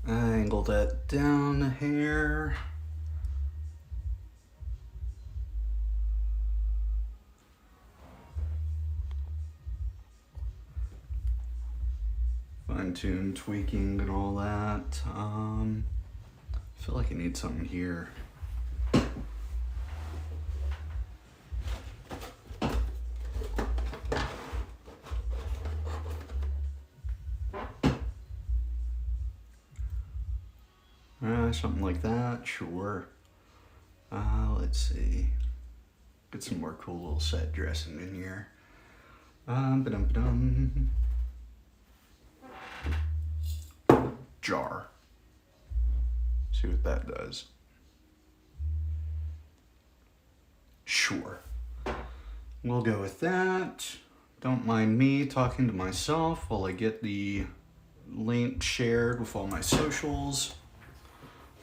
Angle that down here. Fine-tune tweaking and all that. I feel like I need something here. Something like that, sure. Let's see. Get some more cool little set dressing in here. Ba-dum-ba-dum. Jar. See what that does. Sure. We'll go with that. Don't mind me talking to myself while I get the link shared with all my socials.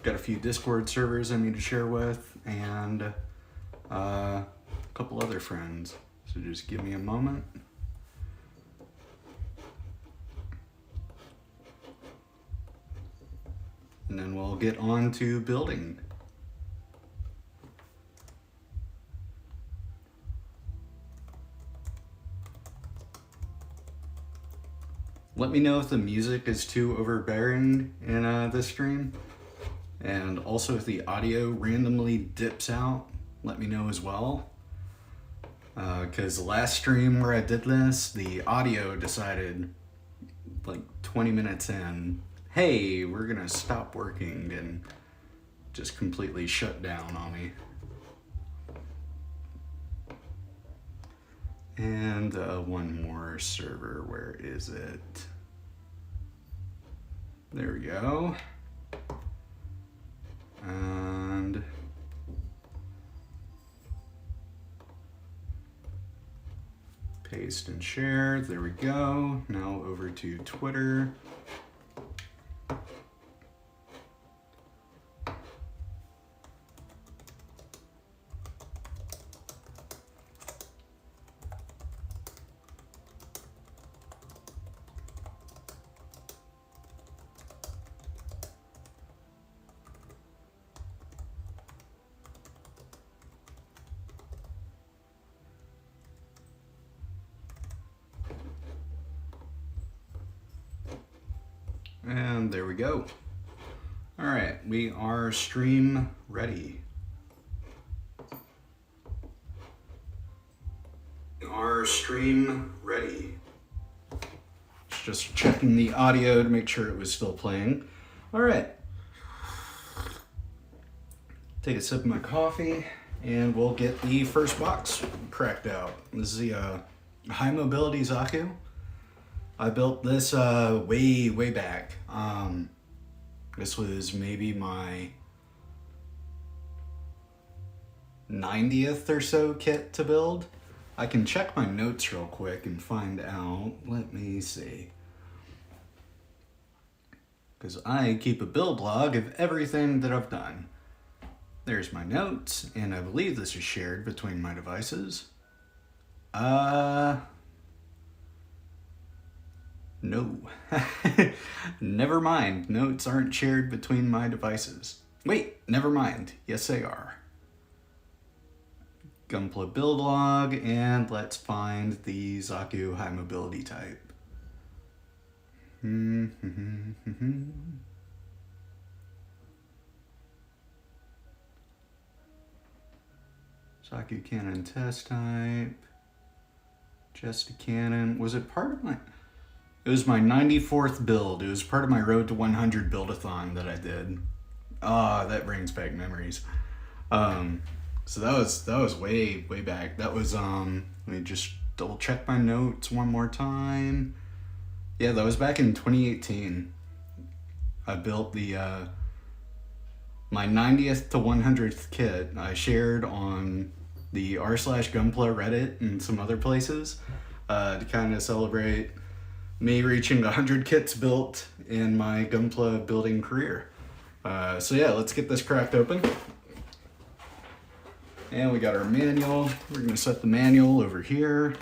Got a few Discord servers I need to share with, and a couple other friends. So just give me a moment. And then we'll get on to building. Let me know if the music is too overbearing in this stream. And also if the audio randomly dips out, let me know as well. Because the last stream where I did this, the audio decided like 20 minutes in, hey, we're gonna stop working, and just completely shut down on me. And one more server, where is it? There we go. And paste and share, there we go. Now over to Twitter. And there we go. All right, we are stream ready. Stream ready. Just checking the audio to make sure it was still playing. All right. Take a sip of my coffee and we'll get the first box cracked out. This is the high mobility Zaku. I built this way back. This was maybe my 90th or so kit to build. I can check my notes real quick and find out. Let me see. Because I keep a build log of everything that I've done. There's my notes, and I believe this is shared between my devices. No. Never mind. Notes aren't shared between my devices. Wait, never mind. Yes, they are. Gunpla build log, and let's find the Zaku high mobility type. Zaku cannon test type. Just a cannon. Was it part of my... It was my 94th build. It was part of my Road to 100 build-a-thon that I did. Ah, that brings back memories. So that was way back. That was let me just double check my notes one more time. Yeah, that was back in 2018. I built the my 90th to 100th kit. I shared on the r/Gunpla Reddit and some other places to kind of celebrate me reaching 100 kits built in my Gunpla building career. So yeah, let's get this cracked open. And we got our manual. We're gonna set the manual over here.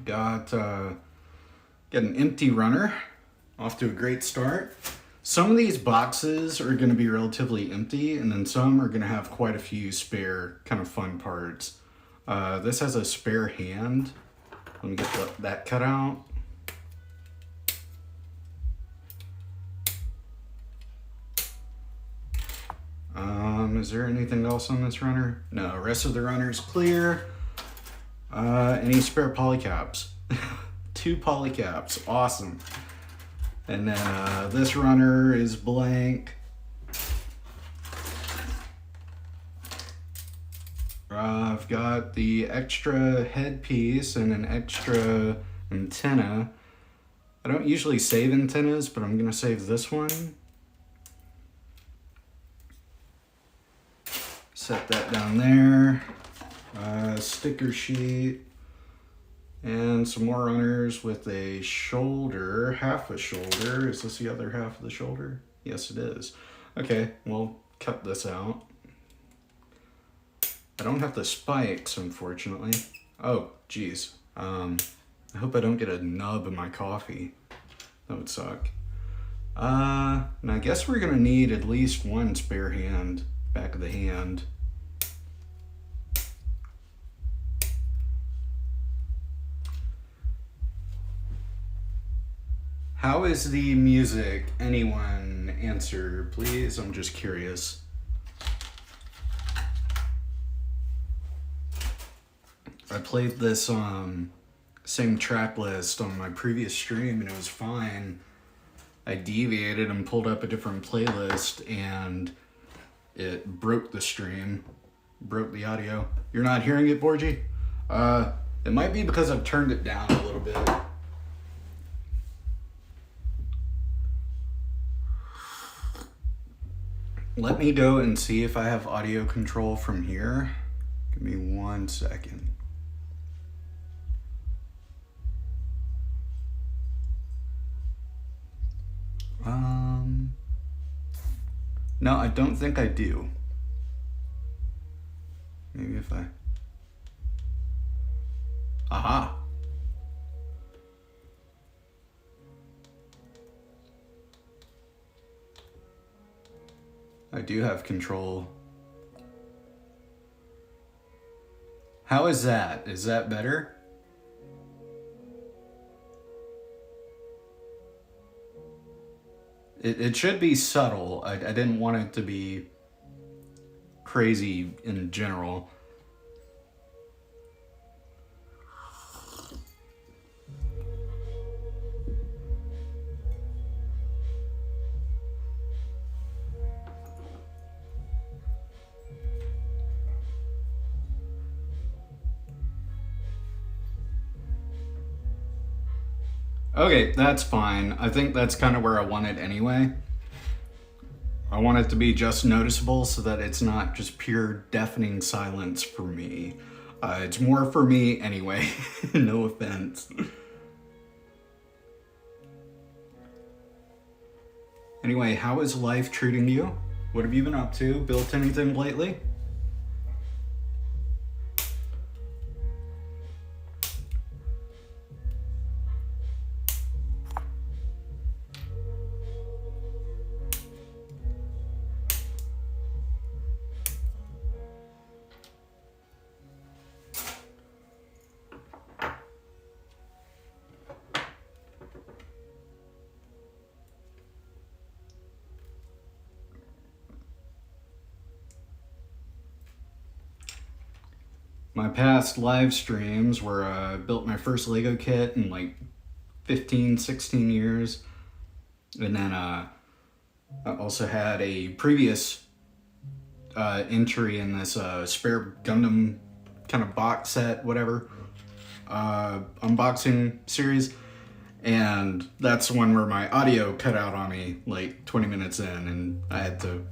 Got an empty runner. Off to a great start. Some of these boxes are going to be relatively empty, and then some are going to have quite a few spare kind of fun parts. This has a spare hand. Let me get that cut out. Is there anything else on this runner? No, rest of the runner is clear. Any spare polycaps? 2 polycaps, awesome. And then this runner is blank. I've got the extra headpiece and an extra antenna. I don't usually save antennas, but I'm gonna save this one. Set that down there. Sticker sheet. And some more runners with a shoulder, half a shoulder. Is this the other half of the shoulder? Yes, it is. Okay, we'll cut this out. I don't have the spikes, unfortunately. Oh, geez. I hope I don't get a nub in my coffee. That would suck. And I guess we're gonna need at least one spare hand, back of the hand. How is the music? Anyone answer, please? I'm just curious. I played this same track list on my previous stream and it was fine. I deviated and pulled up a different playlist and it broke the stream, broke the audio. You're not hearing it, Borgie? It might be because I've turned it down a little bit. Let me go and see if I have audio control from here. Give me 1 second. No, I don't think I do. Maybe if I... Aha! I do have control. How is that? Is that better? It should be subtle. I didn't want it to be crazy in general. Okay, that's fine. I think that's kind of where I want it anyway. I want it to be just noticeable so that it's not just pure deafening silence for me. It's more for me anyway, no offense. Anyway, how is life treating you? What have you been up to? Built anything lately? My past live streams where I built my first Lego kit in like 15, 16 years. And then I also had a previous entry in this spare Gundam kind of box set, whatever, unboxing series. And that's the one where my audio cut out on me like 20 minutes in and I had to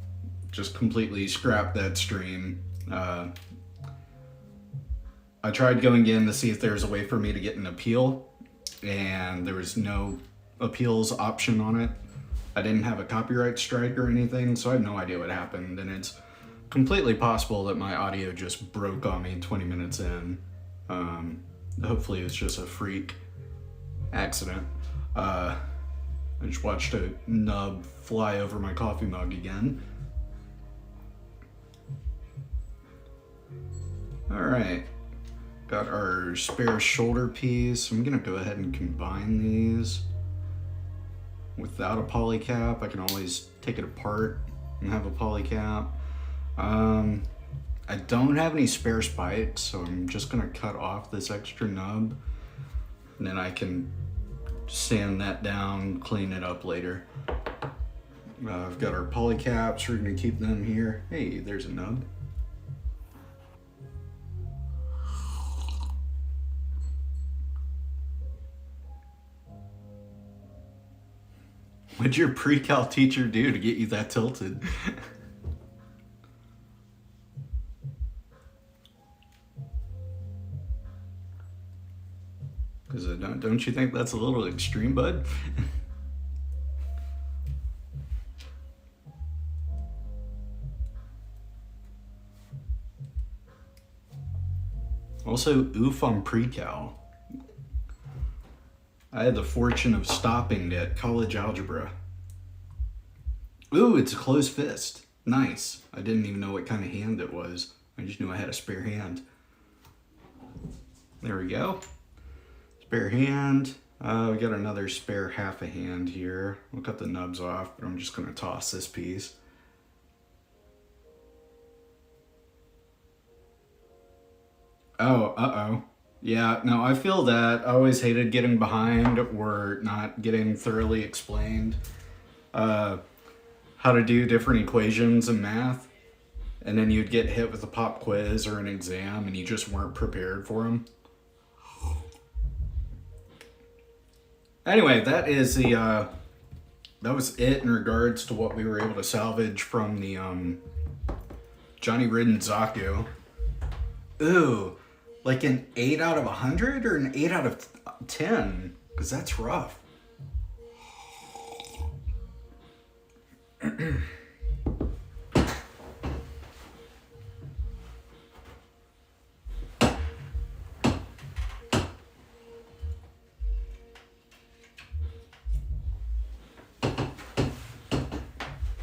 just completely scrap that stream. I tried going in to see if there was a way for me to get an appeal, and there was no appeals option on it. I didn't have a copyright strike or anything, so I have no idea what happened, and it's completely possible that my audio just broke on me 20 minutes in. Hopefully it was just a freak accident. I just watched a nub fly over my coffee mug again. Alright, got our spare shoulder piece. I'm gonna go ahead and combine these. Without a poly cap, I can always take it apart and have a poly cap. I don't have any spare spikes, so I'm just gonna cut off this extra nub, and then I can sand that down, clean it up later. I've got our poly caps, we're gonna keep them here. Hey, there's a nub. What'd your pre-cal teacher do to get you that tilted? Because don't you think that's a little extreme, bud? Also, oof on pre-cal. I had the fortune of stopping at college algebra. Ooh, it's a closed fist. Nice. I didn't even know what kind of hand it was. I just knew I had a spare hand. There we go. Spare hand. We got another spare half a hand here. We'll cut the nubs off, but I'm just gonna toss this piece. Oh, uh-oh. Yeah, no, I feel that. I always hated getting behind or not getting thoroughly explained how to do different equations in math. And then you'd get hit with a pop quiz or an exam and you just weren't prepared for them. Anyway, that is the that was it in regards to what we were able to salvage from the Johnny Ridden Zaku. Ooh, like an 8 out of 100 or an 8 out of 10? Because that's rough.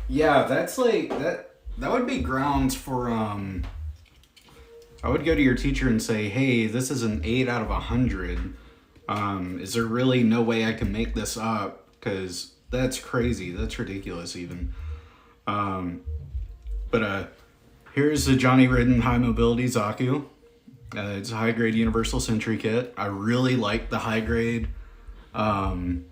Yeah, that's like that would be grounds for I would go to your teacher and say, hey, this is an 8 out of 100. Is there really no way I can make this up? Because that's crazy. That's ridiculous even. Here's the Johnny Ridden High Mobility Zaku. It's a high-grade Universal Sentry kit. I really like the high-grade Hymos.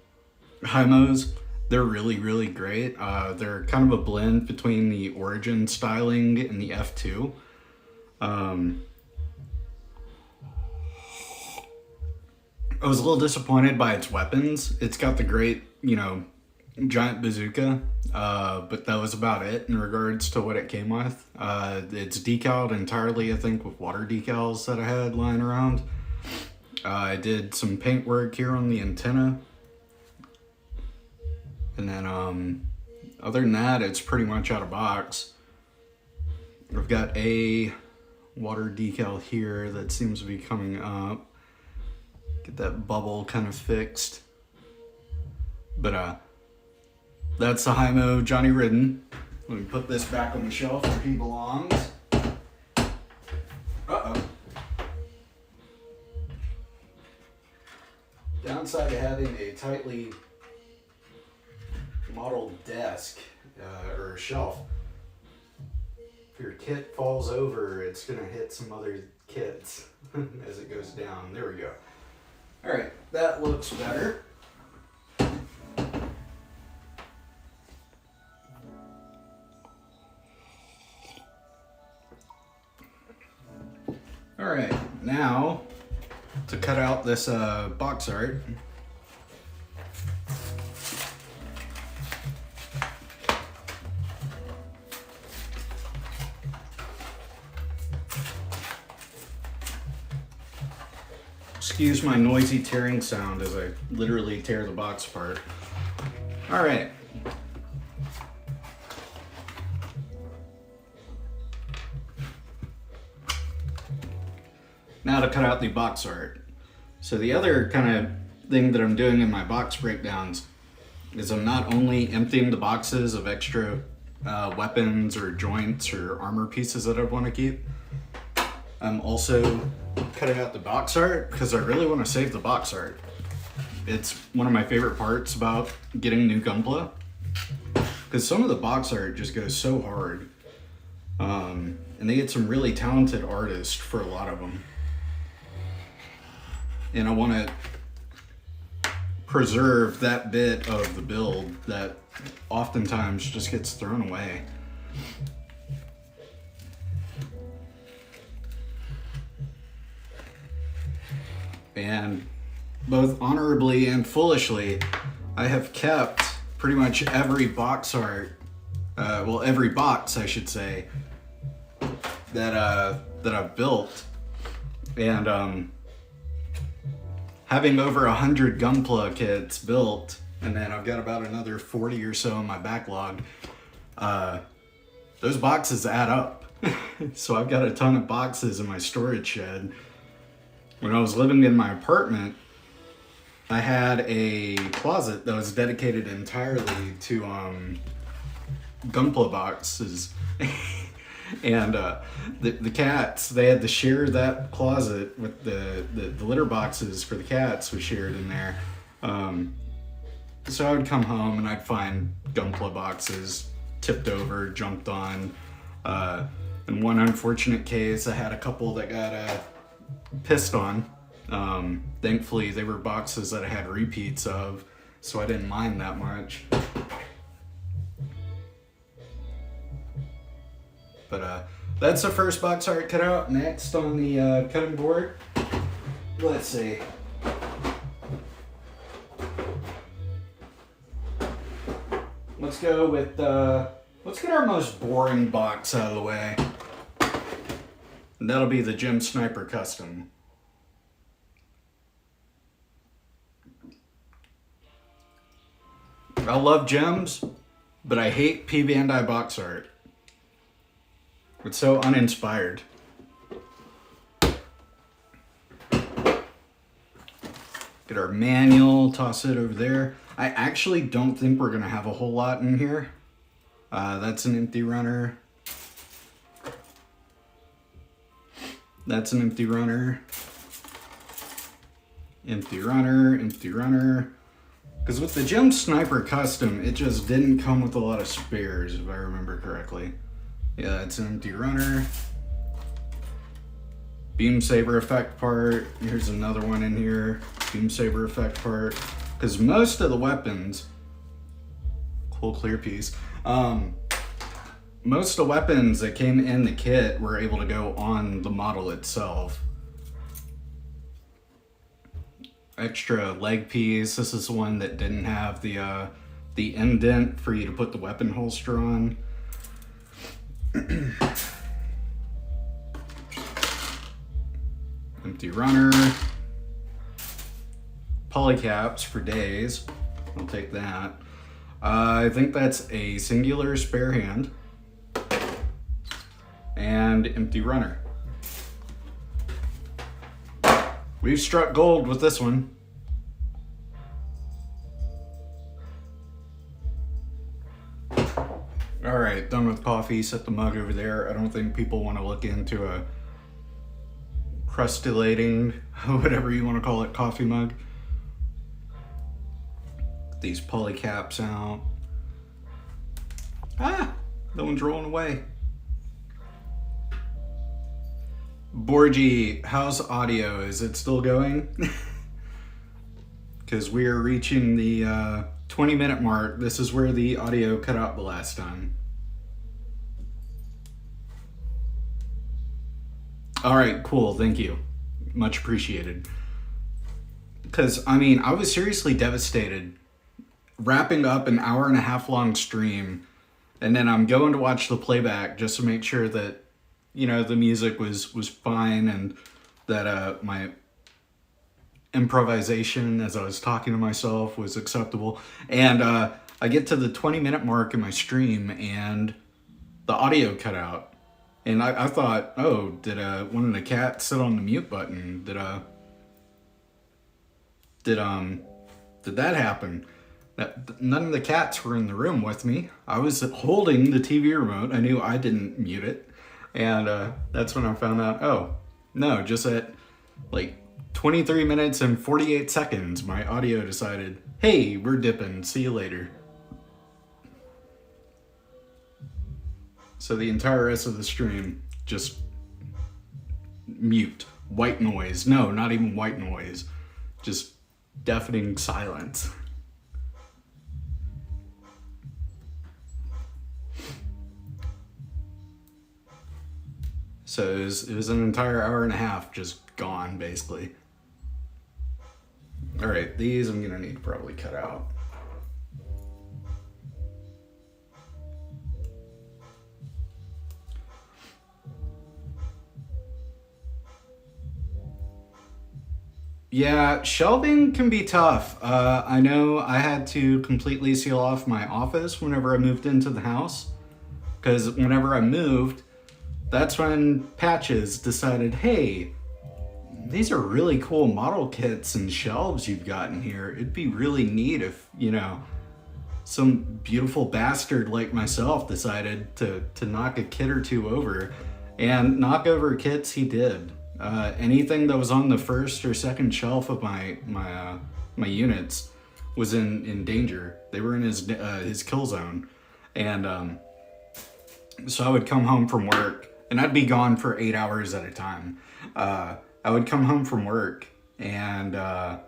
They're really, really great. They're kind of a blend between the Origin styling and the F2. I was a little disappointed by its weapons. It's got the great, giant bazooka, but that was about it in regards to what it came with. It's decaled entirely, I think, with water decals that I had lying around. I did some paint work here on the antenna. And then, other than that, it's pretty much out of box. I've got a water decal here that seems to be coming up. Get that bubble kind of fixed. But, that's the Hymo Johnny Ridden. Let me put this back on the shelf where he belongs. Uh-oh. Downside to having a tightly modeled desk or shelf. If your kit falls over, it's gonna hit some other kits as it goes down. There we go. All right, that looks better. All right, now to cut out this box art. Excuse my noisy tearing sound as I literally tear the box apart. All right. Now to cut out the box art. So the other kind of thing that I'm doing in my box breakdowns is I'm not only emptying the boxes of extra weapons or joints or armor pieces that I'd want to keep, I'm also cutting out the box art because I really want to save the box art. It's one of my favorite parts about getting new Gunpla, because some of the box art just goes so hard. And they get some really talented artists for a lot of them. And I want to preserve that bit of the build that oftentimes just gets thrown away. And both honorably and foolishly, I have kept pretty much every box art, every box, I should say, that I've built. And having over 100 Gunpla kits built, and then I've got about another 40 or so in my backlog, those boxes add up. So I've got a ton of boxes in my storage shed. When I was living in my apartment, I had a closet that was dedicated entirely to Gunpla boxes. And the cats, they had to share that closet with the litter boxes for the cats was shared in there. So I would come home and I'd find Gunpla boxes tipped over, jumped on. In one unfortunate case, I had a couple that got pissed on. Thankfully, they were boxes that I had repeats of, so I didn't mind that much. But that's the first box art cut out. Next on the cutting board, let's see. Let's go with, let's get our most boring box out of the way. And that'll be the Gem Sniper Custom. I love gems, but I hate P. Bandai box art. It's so uninspired. Get our manual, toss it over there. I actually don't think we're gonna have a whole lot in here. That's an empty runner. That's an empty runner. Empty runner, empty runner. Because with the Gem Sniper Custom, it just didn't come with a lot of spares, if I remember correctly. Yeah, it's an empty runner. Beam Saber effect part. Here's another one in here. Beam Saber effect part. Because most of the weapons, cool clear piece. Most of the weapons that came in the kit were able to go on the model itself. Extra leg piece. This is one that didn't have the indent for you to put the weapon holster on. Empty runner. Polycaps for days. I'll take that. I think that's a singular spare hand. And empty runner. We've struck gold with this one. All right, done with coffee. Set the mug over there. I don't think people want to look into a crustulating, whatever you want to call it, coffee mug. Get these polycaps out. Ah, that one's rolling away. Borgie, how's audio? Is it still going? Because we are reaching the 20-minute mark. This is where the audio cut out the last time. All right, cool, thank you. Much appreciated. Because, I mean, I was seriously devastated wrapping up an hour-and-a-half long stream, and then I'm going to watch the playback just to make sure that, you know, the music was fine and that my improvisation as I was talking to myself was acceptable. And I get to the 20-minute mark in my stream and the audio cut out. And I thought, oh, did one of the cats sit on the mute button? Did that happen? None of the cats were in the room with me. I was holding the TV remote. I knew I didn't mute it. And that's when I found out, oh, no, just at like 23 minutes and 48 seconds, my audio decided, hey, we're dipping. See you later. So the entire rest of the stream, just mute. White noise. No, not even white noise. Just deafening silence. So it was an entire hour and a half just gone, basically. All right, these I'm gonna need to probably cut out. Yeah, shelving can be tough. I know I had to completely seal off my office whenever I moved into the house, because whenever I moved, that's when Patches decided, hey, these are really cool model kits and shelves you've got in here. It'd be really neat if, you know, some beautiful bastard like myself decided to knock a kit or two over. And knock over kits he did. Anything that was on the first or second shelf of my units was in danger. They were in his kill zone. And so I would come home from work, and I'd be gone for 8 hours at a time. I would come home from work, and I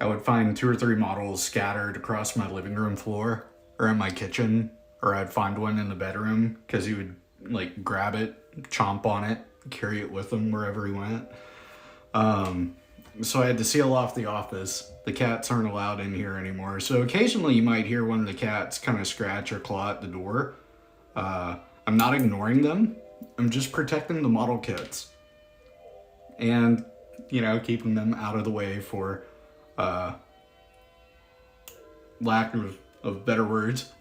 would find 2 or 3 models scattered across my living room floor or in my kitchen, or I'd find one in the bedroom because he would like grab it, chomp on it, carry it with him wherever he went. So I had to seal off the office. The cats aren't allowed in here anymore. So occasionally you might hear one of the cats kind of scratch or claw at the door. I'm not ignoring them. I'm just protecting the model kits. And, you know, keeping them out of the way for lack of better words.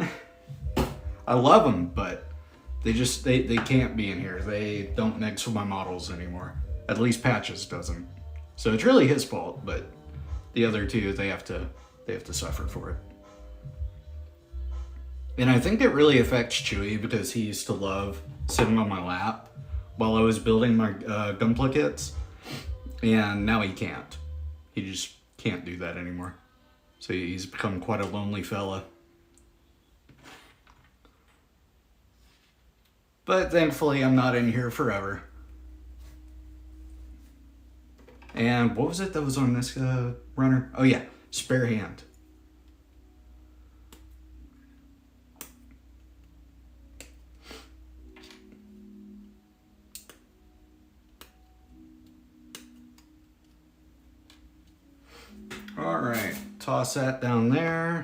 I love them, but they can't be in here. They don't mix with my models anymore. At least Patches doesn't. So it's really his fault, but the other two, they have to suffer for it. And I think it really affects Chewy because he used to love sitting on my lap while I was building my Gunpla kits. And now he can't. He just can't do that anymore. So he's become quite a lonely fella. But thankfully, I'm not in here forever. And what was it that was on this runner? Oh yeah, spare hand. All right, toss that down there.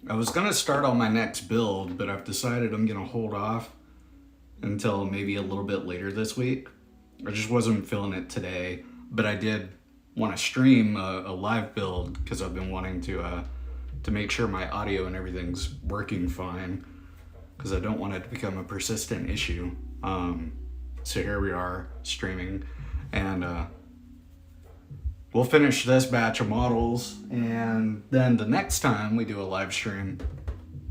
I was gonna start on my next build, but I've decided I'm gonna hold off until maybe a little bit later this week. I just wasn't feeling it today, but I did want to stream a live build because I've been wanting to make sure my audio and everything's working fine, because I don't want it to become a persistent issue. So here we are streaming, and we'll finish this batch of models, and then the next time we do a live stream,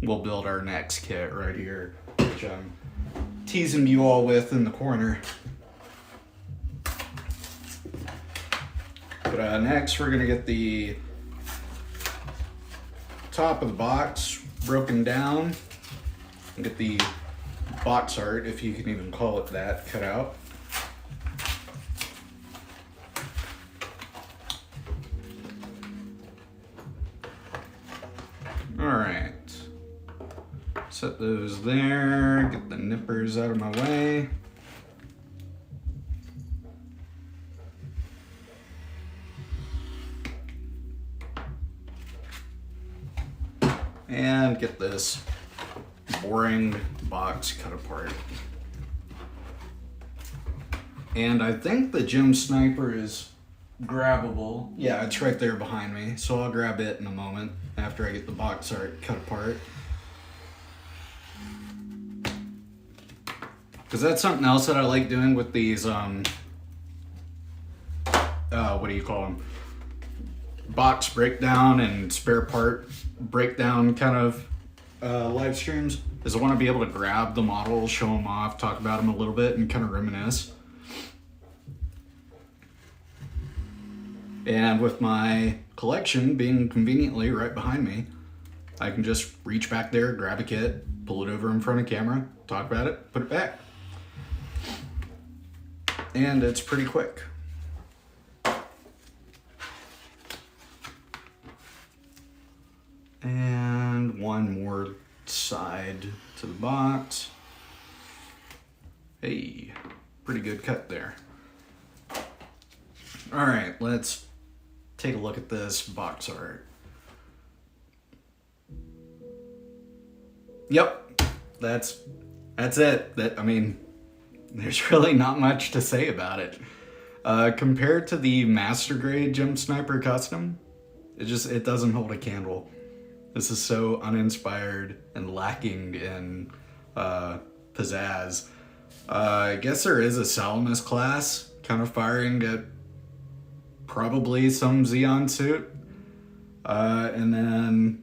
we'll build our next kit right here, which I'm teasing you all with in the corner. But next we're gonna get the top of the box broken down and get the box art, if you can even call it that, cut out. All right, set those there, get the nippers out of my way. And get this boring box cut apart. And I think the gem sniper is grabbable. Yeah, it's right there behind me. So I'll grab it in a moment after I get the box art cut apart. Because that's something else that I like doing with these, what do you call them? Box breakdown and spare part breakdown kind of live streams. Is I want to be able to grab the models, show them off, talk about them a little bit, and kind of reminisce. And with my collection being conveniently right behind me, I can just reach back there, grab a kit, pull it over in front of camera, talk about it, put it back. And it's pretty quick. And one more side to the box. Hey, pretty good cut there. All right, let's take a look at this box art. Yep, that's it. I mean, there's really not much to say about it. Compared to the Master Grade Gem Sniper Custom, it doesn't hold a candle. This is so uninspired and lacking in pizzazz. I guess there is a Salamis class kind of firing at probably some Xeon suit. And then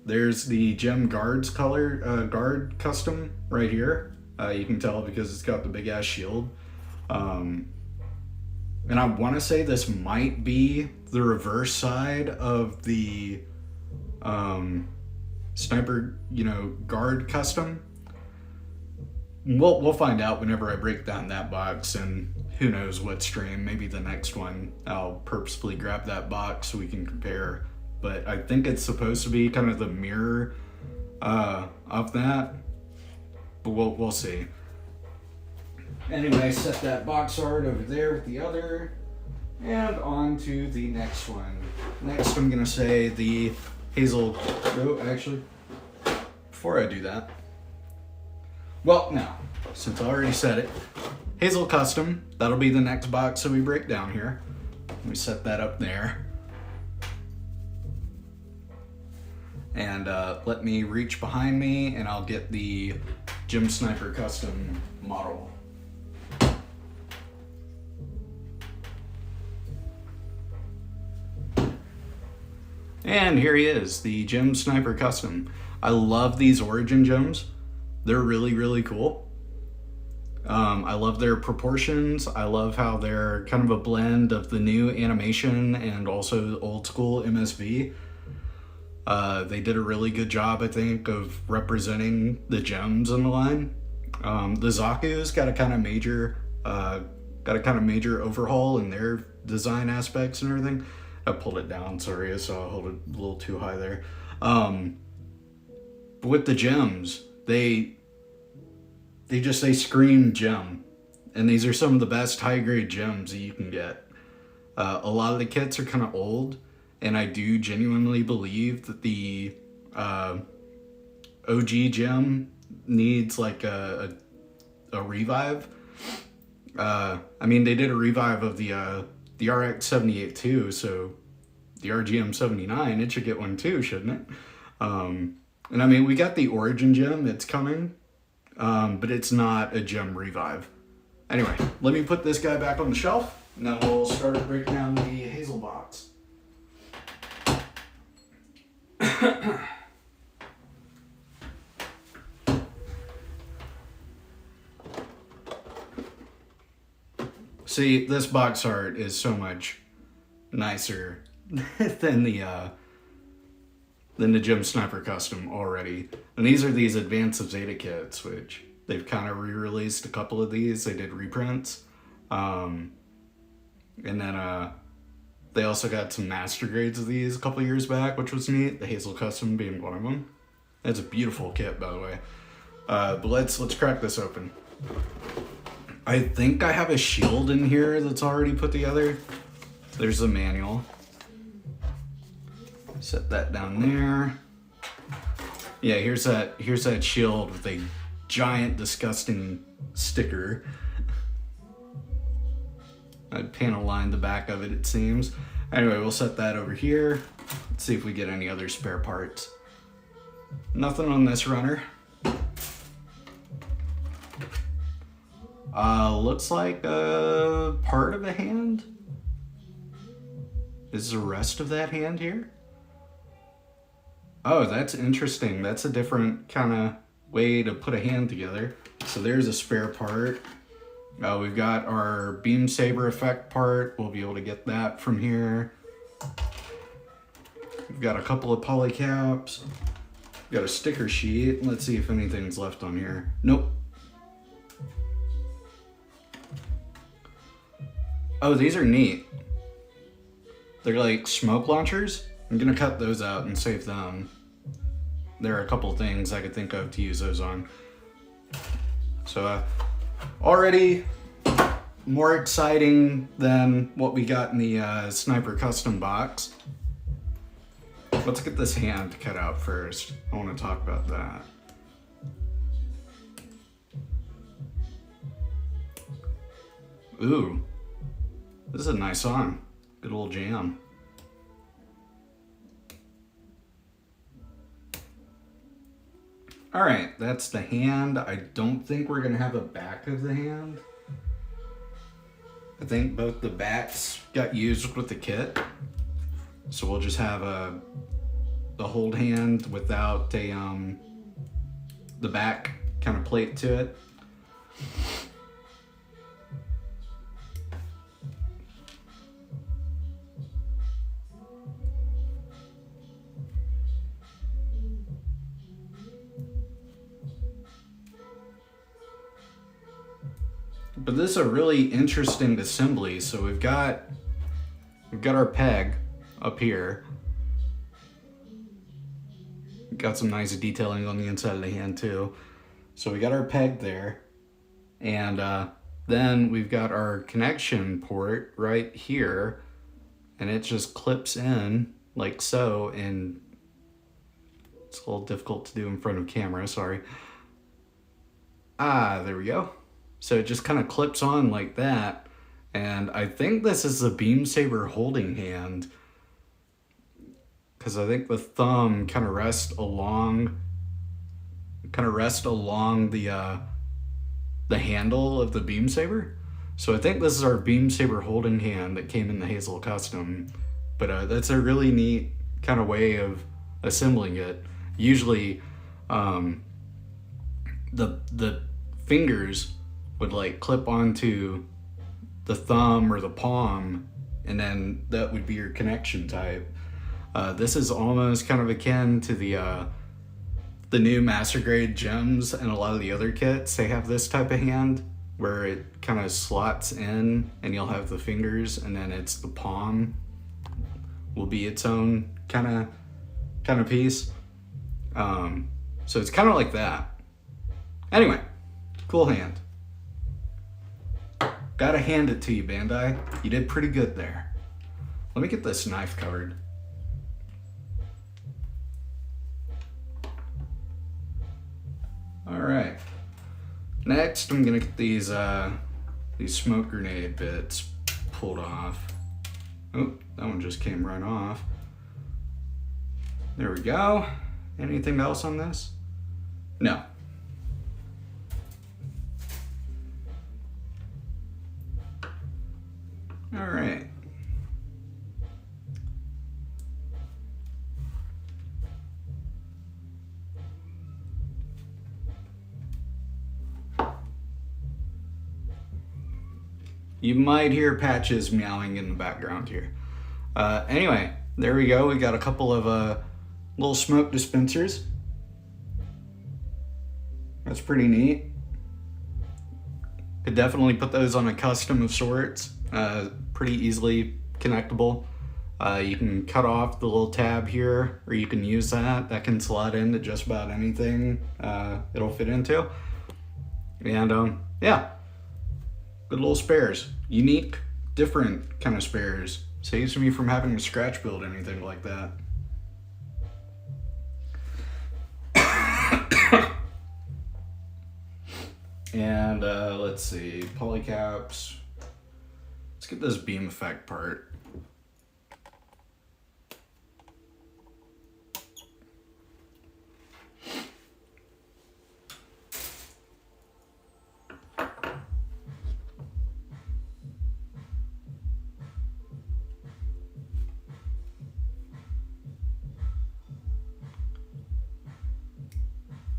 there's the Gem Guards guard custom right here. You can tell because it's got the big ass shield. And I want to say this might be the reverse side of the sniper, guard custom. We'll find out whenever I break down that box, and who knows what stream. Maybe the next one I'll purposefully grab that box so we can compare. But I think it's supposed to be kind of the mirror of that. But we'll see. Anyway, set that box art over there with the other, and on to the next one. Next, I'm gonna say the Hazel. Oh, actually, before I do that, well, no, since I already said it, Hazel Custom. That'll be the next box that we break down here. Let me set that up there. And let me reach behind me and I'll get the Gem Sniper Custom model. And here he is, the Gem Sniper Custom. I love these origin gems. They're really, really cool. I love their proportions. I love how they're kind of a blend of the new animation and also old school MSV. They did a really good job, I think, of representing the gems in the line. The Zaku's got a kind of major overhaul in their design aspects and everything. I pulled it down, sorry, I saw I hold it a little too high there. But with the gems, they scream gem. And these are some of the best high-grade gems that you can get. A lot of the kits are kind of old, and I do genuinely believe that the OG gem needs like a revive. I mean, they did a revive of the RX-78 too, so the RGM-79, it should get one too, shouldn't it? And I mean, we got the Origin gem, it's coming, but it's not a gem revive. Anyway, let me put this guy back on the shelf, and then we'll start to break down the Hazel box. See, this box art is so much nicer than the Gem Sniper Custom already. And these are these Advance of Zeta kits, which they've kind of re-released a couple of these. They did reprints. And then they also got some master grades of these a couple years back, which was neat. The Hazel Custom being one of them. It's a beautiful kit, by the way. But let's crack this open. I think I have a shield in here that's already put together. There's the manual. Set that down there. Yeah, here's that shield with a giant, disgusting sticker. I panel lined the back of it, it seems. Anyway, we'll set that over here. Let's see if we get any other spare parts. Nothing on this runner. Looks like part of a hand. Is the rest of that hand here? Oh, that's interesting. That's a different kind of way to put a hand together. So there's a spare part. We've got our beam saber effect part. We'll be able to get that from here. We've got a couple of poly caps. We've got a sticker sheet. Let's see if anything's left on here. Nope. Oh, these are neat. They're like smoke launchers. I'm gonna cut those out and save them. There are a couple things I could think of to use those on. So already more exciting than what we got in the Sniper Custom box. Let's get this hand cut out first. I want to talk about that. Ooh, this is a nice song. Good old jam. All right, that's the hand. I don't think we're gonna have a back of the hand. I think both the backs got used with the kit. So we'll just have the hold hand without a, the back kind of plate to it. But this is a really interesting assembly. So we've got our peg up here. Got some nice detailing on the inside of the hand too. So we got our peg there, and then we've got our connection port right here, and it just clips in like so, and it's a little difficult to do in front of camera, sorry. There we go. So it just kind of clips on like that, and I think this is the beam saber holding hand, because I think the thumb kind of rests along the handle of the beam saber. So I think this is our beam saber holding hand that came in the Hazel Custom, but that's a really neat kind of way of assembling it. Usually the fingers would like clip onto the thumb or the palm, and then that would be your connection type. This is almost kind of akin to the new master grade gems and a lot of the other kits. They have this type of hand where it kind of slots in, and you'll have the fingers, and then it's the palm will be its own kind of piece. So it's kind of like that. Anyway, cool hand. Gotta hand it to you, Bandai. You did pretty good there. Let me get this knife covered. All right. Next, I'm gonna get these smoke grenade bits pulled off. Oh, that one just came right off. There we go. Anything else on this? No. All right. You might hear Patches meowing in the background here. Anyway, there we go. We got a couple of little smoke dispensers. That's pretty neat. Could definitely put those on a custom of sorts. Pretty easily connectable. You can cut off the little tab here, or you can use that. That can slot into just about anything it'll fit into. And yeah, good little spares. Unique, different kind of spares. Saves me from having to scratch build anything like that. And let's see, polycaps. Let's get this beam effect part.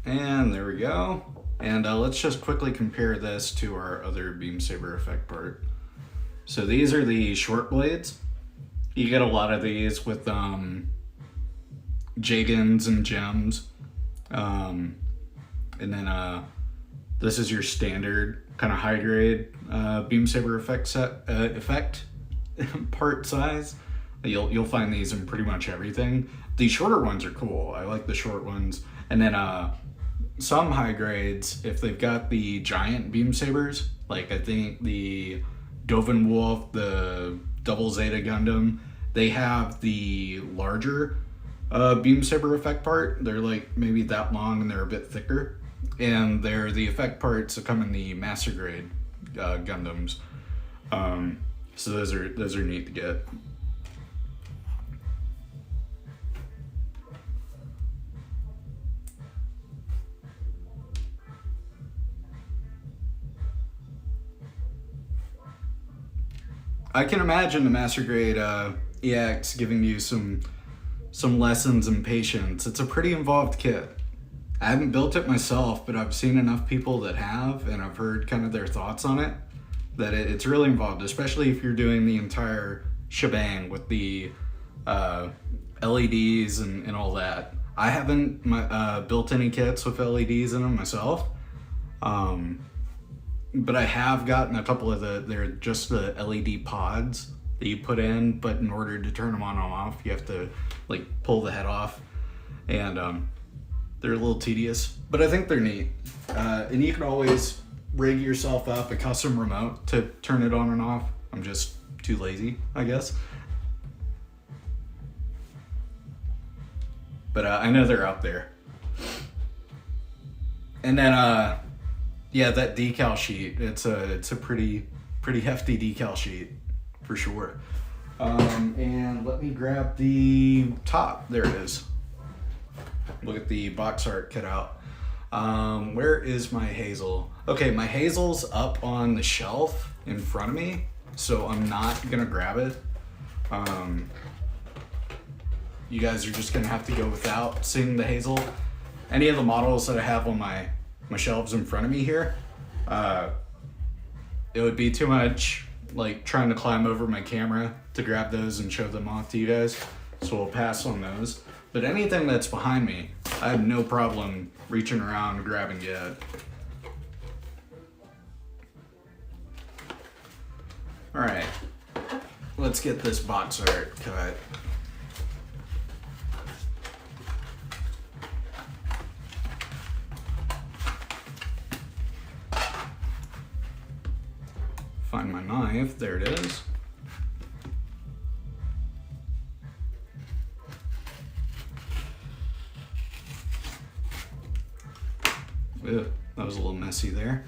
And there we go. And let's just quickly compare this to our other beam saber effect part. So these are the short blades. You get a lot of these with J-Gins and gems. And then this is your standard kind of high grade beam saber effect part size. You'll find these in pretty much everything. The shorter ones are cool. I like the short ones. And then some high grades, if they've got the giant beam sabers, like I think the Dovin Wolf, the Double Zeta Gundam, they have the larger beam saber effect part. They're like maybe that long and they're a bit thicker. And they're the effect parts that come in the master grade Gundams. So those are neat to get. I can imagine the master grade EX giving you some lessons in patience. It's a pretty involved kit. I haven't built it myself, but I've seen enough people that have, and I've heard kind of their thoughts on it, that it's really involved, especially if you're doing the entire shebang with the LEDs and all that. I haven't built any kits with LEDs in them myself, but I have gotten a couple of they're just the LED pods that you put in, but in order to turn them on and off, you have to like pull the head off, and they're a little tedious, but I think they're neat. And you can always rig yourself up a custom remote to turn it on and off. I'm just too lazy, I guess. But I know they're out there. And then, yeah, that decal sheet, it's a pretty hefty decal sheet, for sure. And let me grab the top. There it is. Look at the box art cut out. Where is my Hazel? Okay, my Hazel's up on the shelf in front of me, so I'm not gonna grab it. You guys are just gonna have to go without seeing the Hazel. Any of the models that I have on my shelves in front of me here, it would be too much like trying to climb over my camera to grab those and show them off to you guys, so we'll pass on those. But anything that's behind me, I have no problem reaching around and grabbing it. All right, let's get this box art cut. Find my knife, there it is. Ew, that was a little messy there.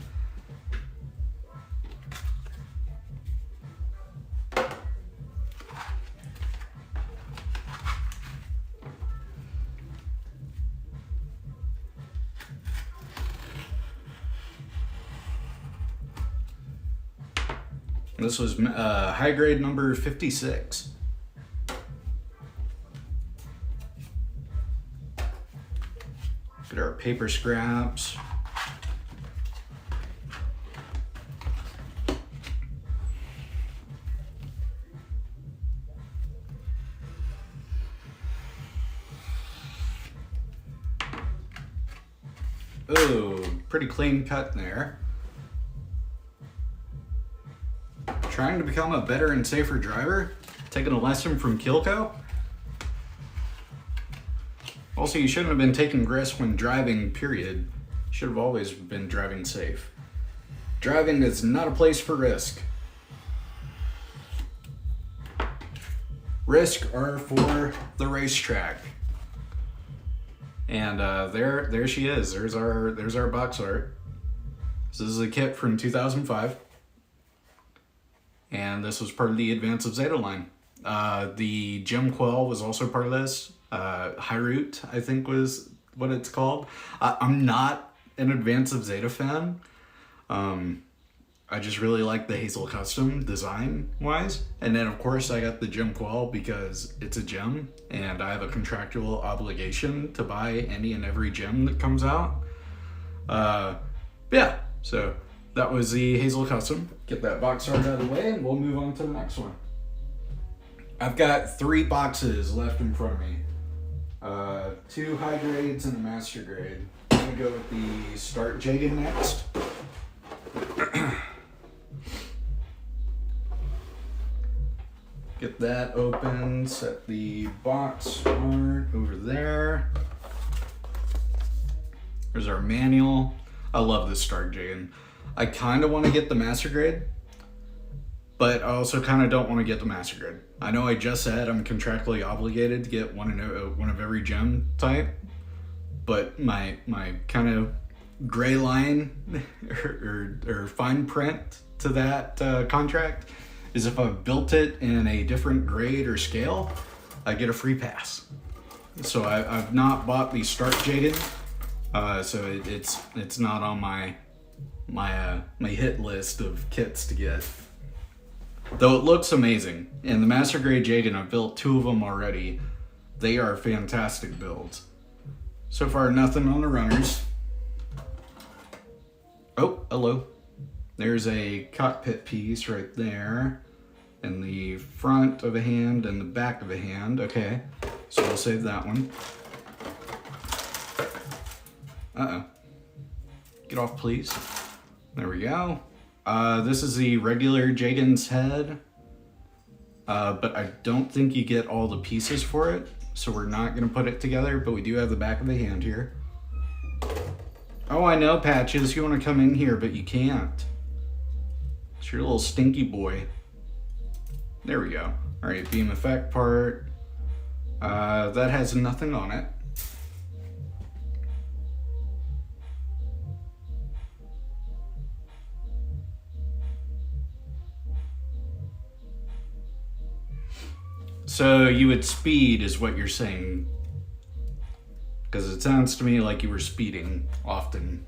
This was high grade number 56. Get our paper scraps. Oh, pretty clean cut there. Trying to become a better and safer driver? Taking a lesson from Kilco? Also, you shouldn't have been taking risks when driving, period. You should have always been driving safe. Driving is not a place for risk. Risk are for the racetrack. And there she is. There's our box art. So this is a kit from 2005. and this was part of the Advance of Zeta line. The Gem Quell was also part of this. High Root, I think, was what it's called. I'm not an Advance of Zeta fan. I just really like the Hazel Custom design wise. And then of course I got the Gem Quell because it's a gem and I have a contractual obligation to buy any and every gem that comes out. Yeah, so that was the Hazel Custom. Get that box art out of the way and we'll move on to the next one. I've got 3 boxes left in front of me. 2 high grades and a master grade. I'm gonna go with the Start Jagan next. Get that open, set the box art over there. There's our manual. I love this Start Jagan. I kind of want to get the master grade, but I also kind of don't want to get the master grade. I know I just said I'm contractually obligated to get one of every gem type, but my kind of gray line or fine print to that contract is if I've built it in a different grade or scale, I get a free pass. So I've not bought the Start Jagan, so it's not on my hit list of kits to get. Though it looks amazing, and the Master Grade Jagan, I've built 2 of them already. They are fantastic builds. So far, nothing on the runners. Oh, hello. There's a cockpit piece right there, and the front of a hand and the back of a hand. Okay, so we'll save that one. Uh-oh. Get off, please. There we go. This is the regular Jagan's head, but I don't think you get all the pieces for it, so we're not going to put it together, but we do have the back of the hand here. Oh, I know, Patches, you want to come in here, but you can't. It's your little stinky boy. There we go. All right, beam effect part. That has nothing on it. So you would speed is what you're saying. Because it sounds to me like you were speeding often.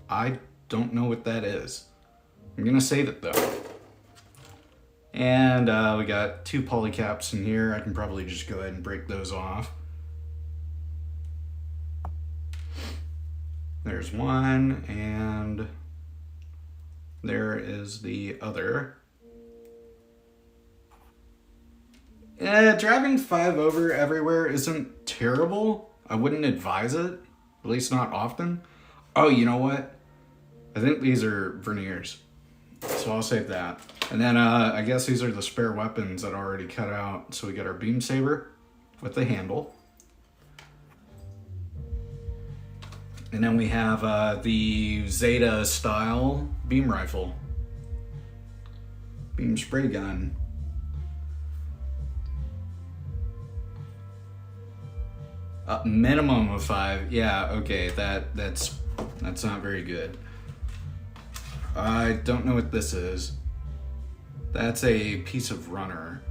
I don't know what that is. I'm gonna save it though. And we got 2 polycaps in here. I can probably just go ahead and break those off. There's one, and there is the other. Driving 5 over everywhere isn't terrible. I wouldn't advise it, at least not often. Oh, you know what? I think these are verniers, so I'll save that. And then I guess these are the spare weapons that are already cut out. So we got our beam saber with the handle. And then we have the Zeta style beam rifle. Beam spray gun. Minimum of 5. Yeah, okay, that's not very good. I don't know what this is. That's a piece of runner.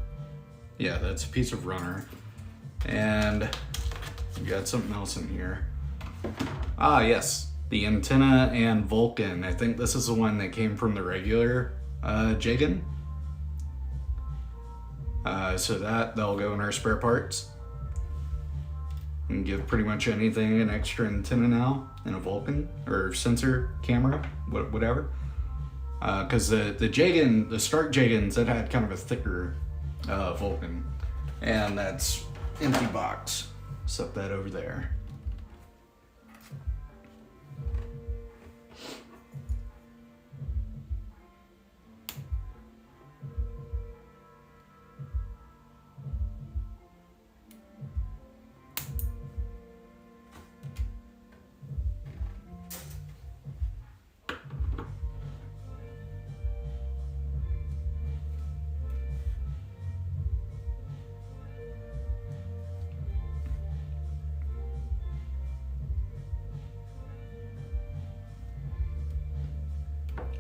Yeah, that's a piece of runner. And we got something else in here. Ah, yes, the antenna and Vulcan. I think this is the one that came from the regular Jagan. So that'll go in our spare parts. And give pretty much anything an extra antenna now, and a Vulcan or sensor camera, whatever. Because the Jagan, the Start Jagans, that had kind of a thicker Vulcan, and that's empty box. Set that over there.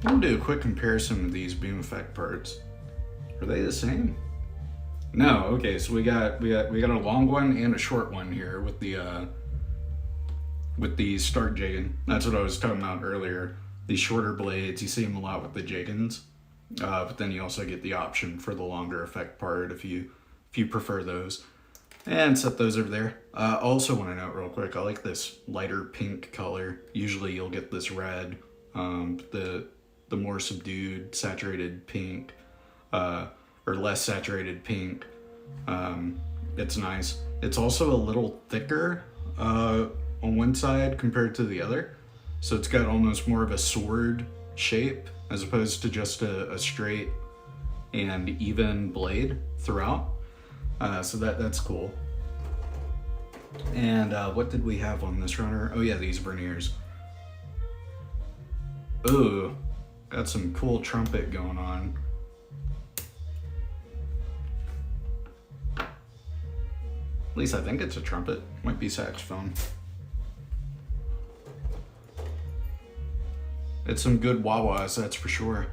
I'm gonna do a quick comparison of these beam effect parts. Are they the same? No. Okay, so we got a long one and a short one here with the start jigging. That's what I was talking about earlier. These shorter blades, you see them a lot with the jiggins, but then you also get the option for the longer effect part if you prefer those. And set those over there. I also want to note real quick, I like this lighter pink color. Usually you'll get this red, the more subdued, saturated pink, or less saturated pink. It's nice. It's also a little thicker on one side compared to the other. So it's got almost more of a sword shape as opposed to just a straight and even blade throughout. So that's cool. And what did we have on this runner? Oh yeah, these verniers. Ooh, got some cool trumpet going on. At least I think it's a trumpet. Might be saxophone. It's some good wah-wahs, that's for sure.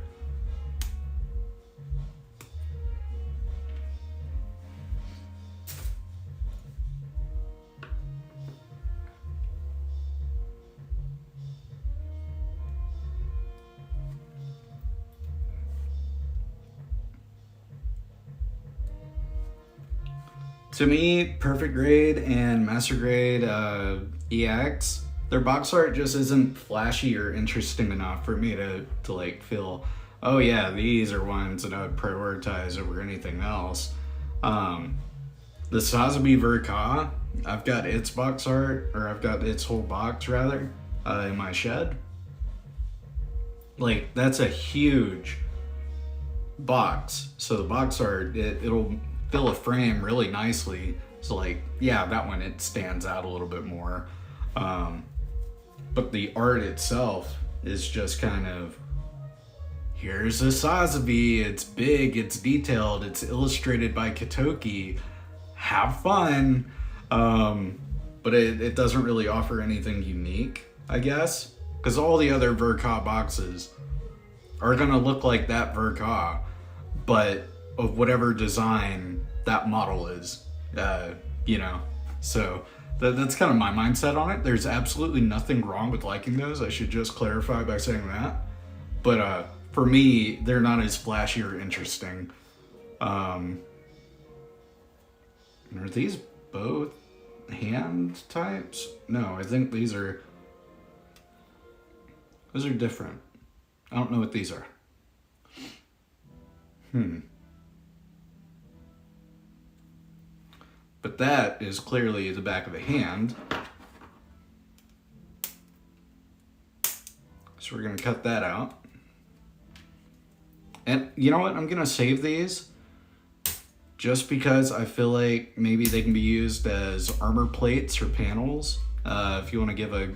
To me, Perfect Grade and Master Grade EX, their box art just isn't flashy or interesting enough for me to like feel, oh yeah, these are ones that I would prioritize over anything else. The Sotheby Verka, I've got its box art, or I've got its whole box rather, in my shed. Like, that's a huge box. So the box art, it'll fill a frame really nicely. So like, yeah, that one, it stands out a little bit more. But the art itself is just kind of, here's a Sotheby, it's big, it's detailed, it's illustrated by Katoki, have fun. But it doesn't really offer anything unique, I guess. Because all the other Verka boxes are gonna look like that Verka, but of whatever design that model is, you know. So that's kind of my mindset on it. There's absolutely nothing wrong with liking those. I should just clarify by saying that. But for me, they're not as flashy or interesting. Are these both hand types? No, I think those are different. I don't know what these are. But that is clearly the back of a hand. So we're gonna cut that out. And you know what? I'm gonna save these just because I feel like maybe they can be used as armor plates or panels. If you wanna give a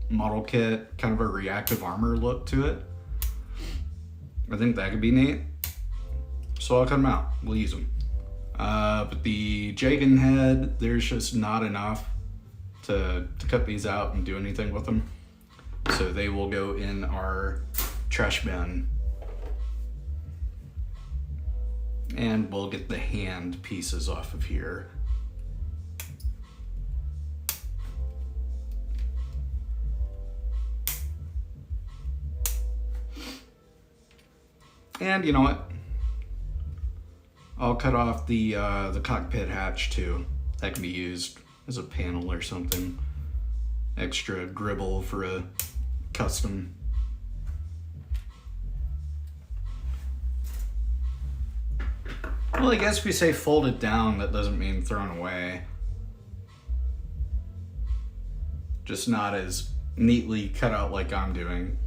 model kit kind of a reactive armor look to it. I think that could be neat. So I'll cut them out, we'll use them. But the Jagan head, there's just not enough to cut these out and do anything with them. So they will go in our trash bin. And we'll get the hand pieces off of here. And you know what? I'll cut off the cockpit hatch too. That can be used as a panel or something. Extra gribble for a custom. Well, I guess if we say fold it down, that doesn't mean thrown away. Just not as neatly cut out like I'm doing.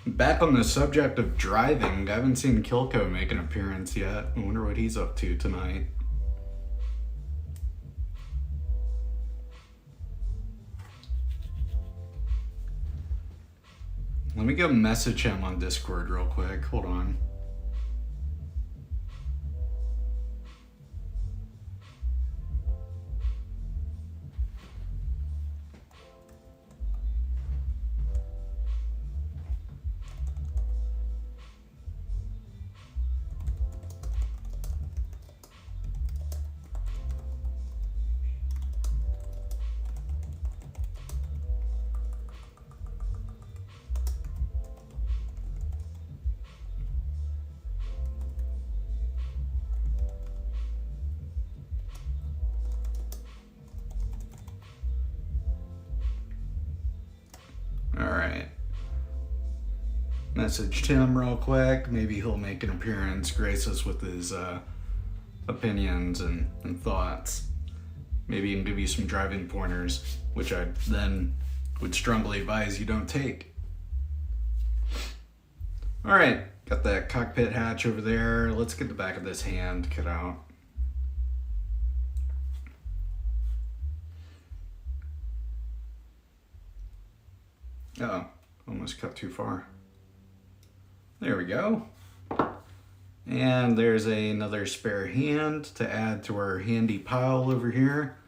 Back on the subject of driving, I haven't seen Kilko make an appearance yet. I wonder what he's up to tonight. Let me go message him on Discord real quick. Hold on. Alright. Messaged him real quick. Maybe he'll make an appearance, grace us with his opinions and thoughts. Maybe he can give you some driving pointers, which I then would strongly advise you don't take. Alright, got that cockpit hatch over there. Let's get the back of this hand cut out. Uh-oh, almost cut too far. There we go. And there's another spare hand to add to our handy pile over here.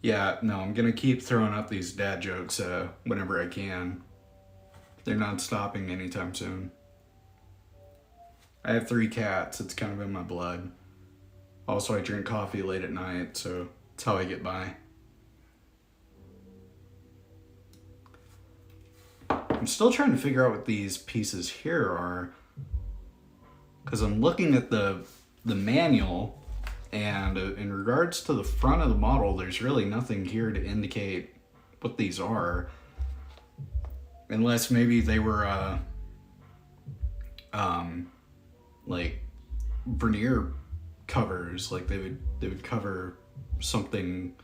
Yeah, no, I'm gonna keep throwing up these dad jokes whenever I can. They're not stopping anytime soon. I have 3 cats, it's kind of in my blood. Also, I drink coffee late at night, so it's how I get by. I'm still trying to figure out what these pieces here are, because I'm looking at the manual, and in regards to the front of the model, there's really nothing here to indicate what these are, unless maybe they were like veneer covers, like they would cover something,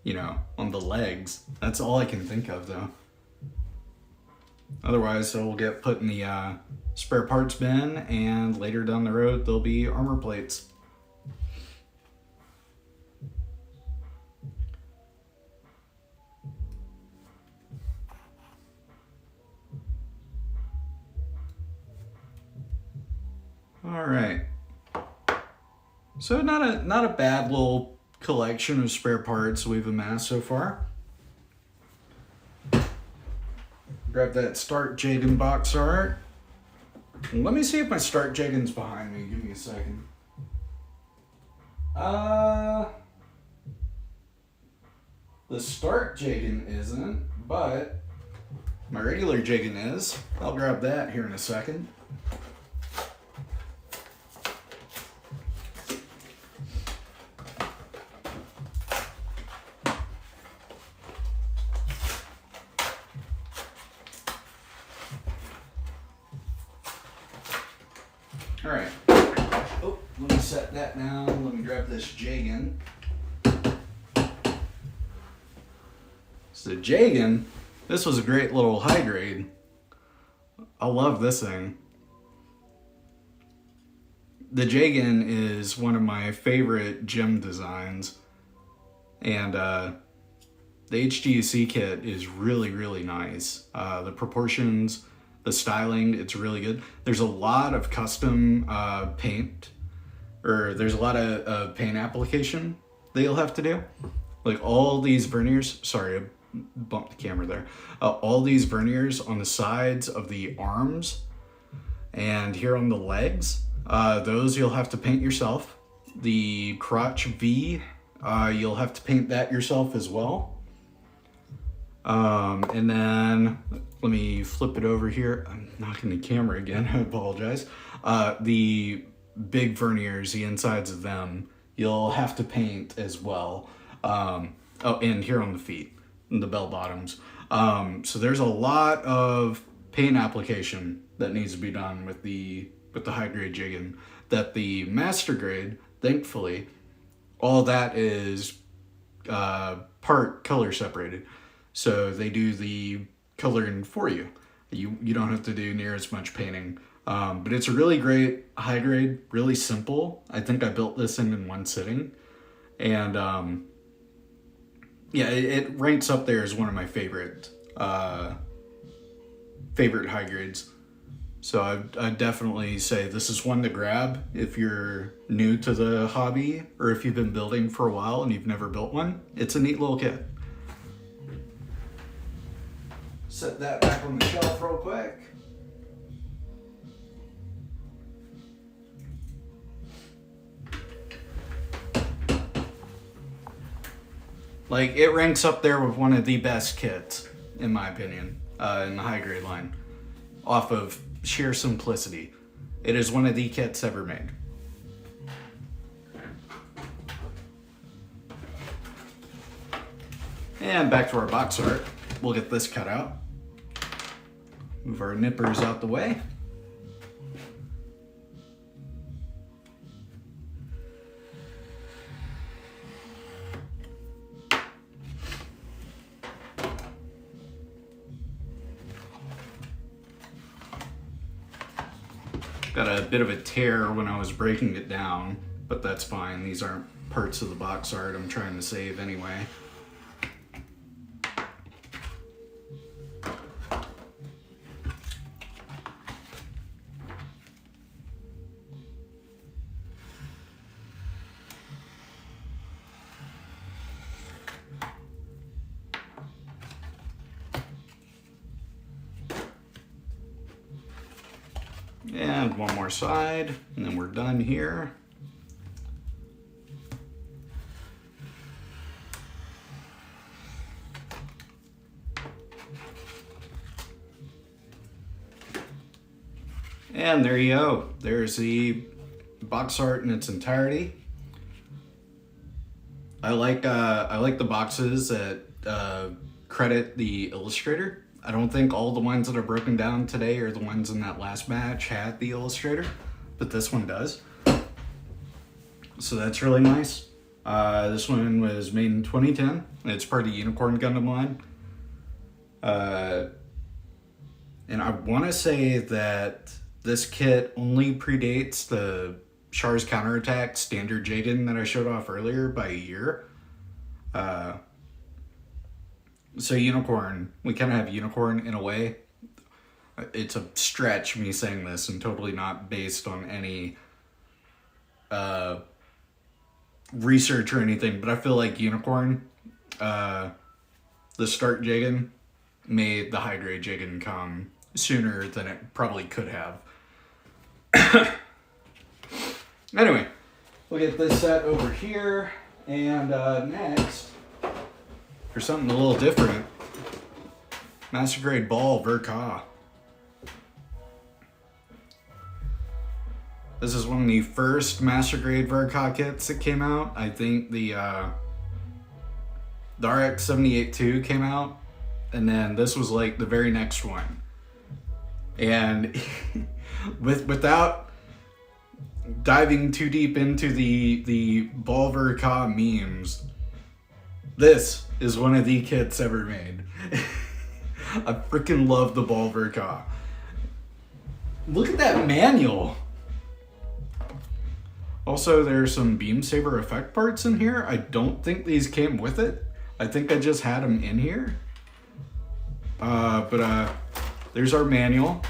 you know, on the legs. That's all I can think of though. Otherwise, they'll get put in the spare parts bin, and later down the road, there'll be armor plates. All right. So not a bad little collection of spare parts we've amassed so far. Grab that Start Jagen box art. Let me see if my Start Jagen's behind me. Give me a second. The Start Jagen isn't, but my regular Jagen is. I'll grab that here in a second. All right. Oh, let me set that down. Let me grab this Jagen. So Jagen, this was a great little high grade. I love this thing. The Jagen is one of my favorite gem designs, and the HGUC kit is really, really nice. The proportions, the styling, it's really good. There's a lot of custom paint, or there's a lot of paint application that you'll have to do. Like all these verniers, sorry, I bumped the camera there. All these verniers on the sides of the arms and here on the legs, those you'll have to paint yourself. The crotch V, you'll have to paint that yourself as well. And then let me flip it over here. I'm knocking the camera again, I apologize. The big verniers, the insides of them, you'll have to paint as well. Oh, and here on the feet, the bell bottoms. So there's a lot of paint application that needs to be done with the high grade Jagen. That the master grade, thankfully, all that is part color separated. So they do the coloring for you. You don't have to do near as much painting. But it's a really great high grade, really simple. I think I built this in one sitting. And yeah, it ranks up there as one of my favorite high grades. So I'd definitely say this is one to grab if you're new to the hobby, or if you've been building for a while and you've never built one. It's a neat little kit. Set that back on the shelf real quick. Like, it ranks up there with one of the best kits, in my opinion, in the high grade line, off of sheer simplicity. It is one of the kits ever made. And back to our box art. We'll get this cut out. Move our nippers out the way. Got a bit of a tear when I was breaking it down, but that's fine. These aren't parts of the box art I'm trying to save anyway. And one more side, and then we're done here. And there you go. There's the box art in its entirety. I like the boxes that credit the illustrator. I don't think all the ones that are broken down today or the ones in that last match had the illustrator, but this one does. So that's really nice. This one was made in 2010. It's part of the Unicorn Gundam line. And I want to say that this kit only predates the Char's Counterattack standard Jaden that I showed off earlier by a year. So Unicorn, we kind of have Unicorn in a way. It's a stretch me saying this and totally not based on any research or anything, but I feel like Unicorn, the start Jagan, made the high grade Jagan come sooner than it probably could have. Anyway, we'll get this set over here, and next, for something a little different, Master Grade Ball Verka. This is one of the first Master Grade Verka kits that came out. I think the RX-78-2 came out, and then this was like the very next one. And without diving too deep into the Ball Verka memes, this is one of the kits ever made. I freaking love the Ball Verka. Look at that manual. Also, there's some Beam Saber effect parts in here. I don't think these came with it. I think I just had them in here. But there's our manual.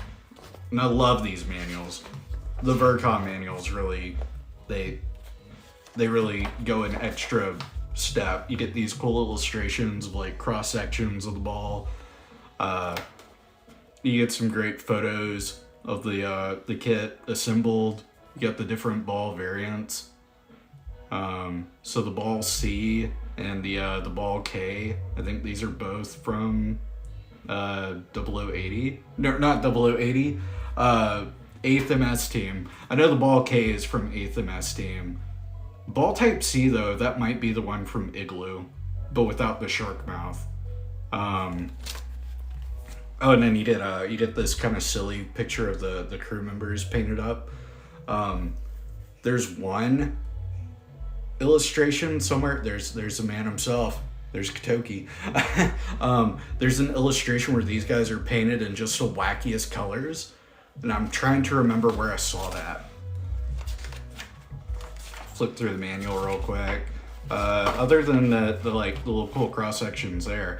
And I love these manuals. The Verka manuals really, they really go an extra step. You get these cool illustrations of like cross sections of the ball. You get some great photos of the kit assembled. You got the different ball variants. So the ball C and the ball K, I think these are both from 0080. No, not 0080. 8th MS team. I know the ball K is from 8th MS team. Ball type C though, that might be the one from Igloo, but without the shark mouth. Oh, and then you get this kind of silly picture of the crew members painted up. There's one illustration somewhere. There's the man himself. There's Kotoki. There's an illustration where these guys are painted in just the wackiest colors, and I'm trying to remember where I saw that. Flip through the manual real quick. Other than the little cool cross sections there,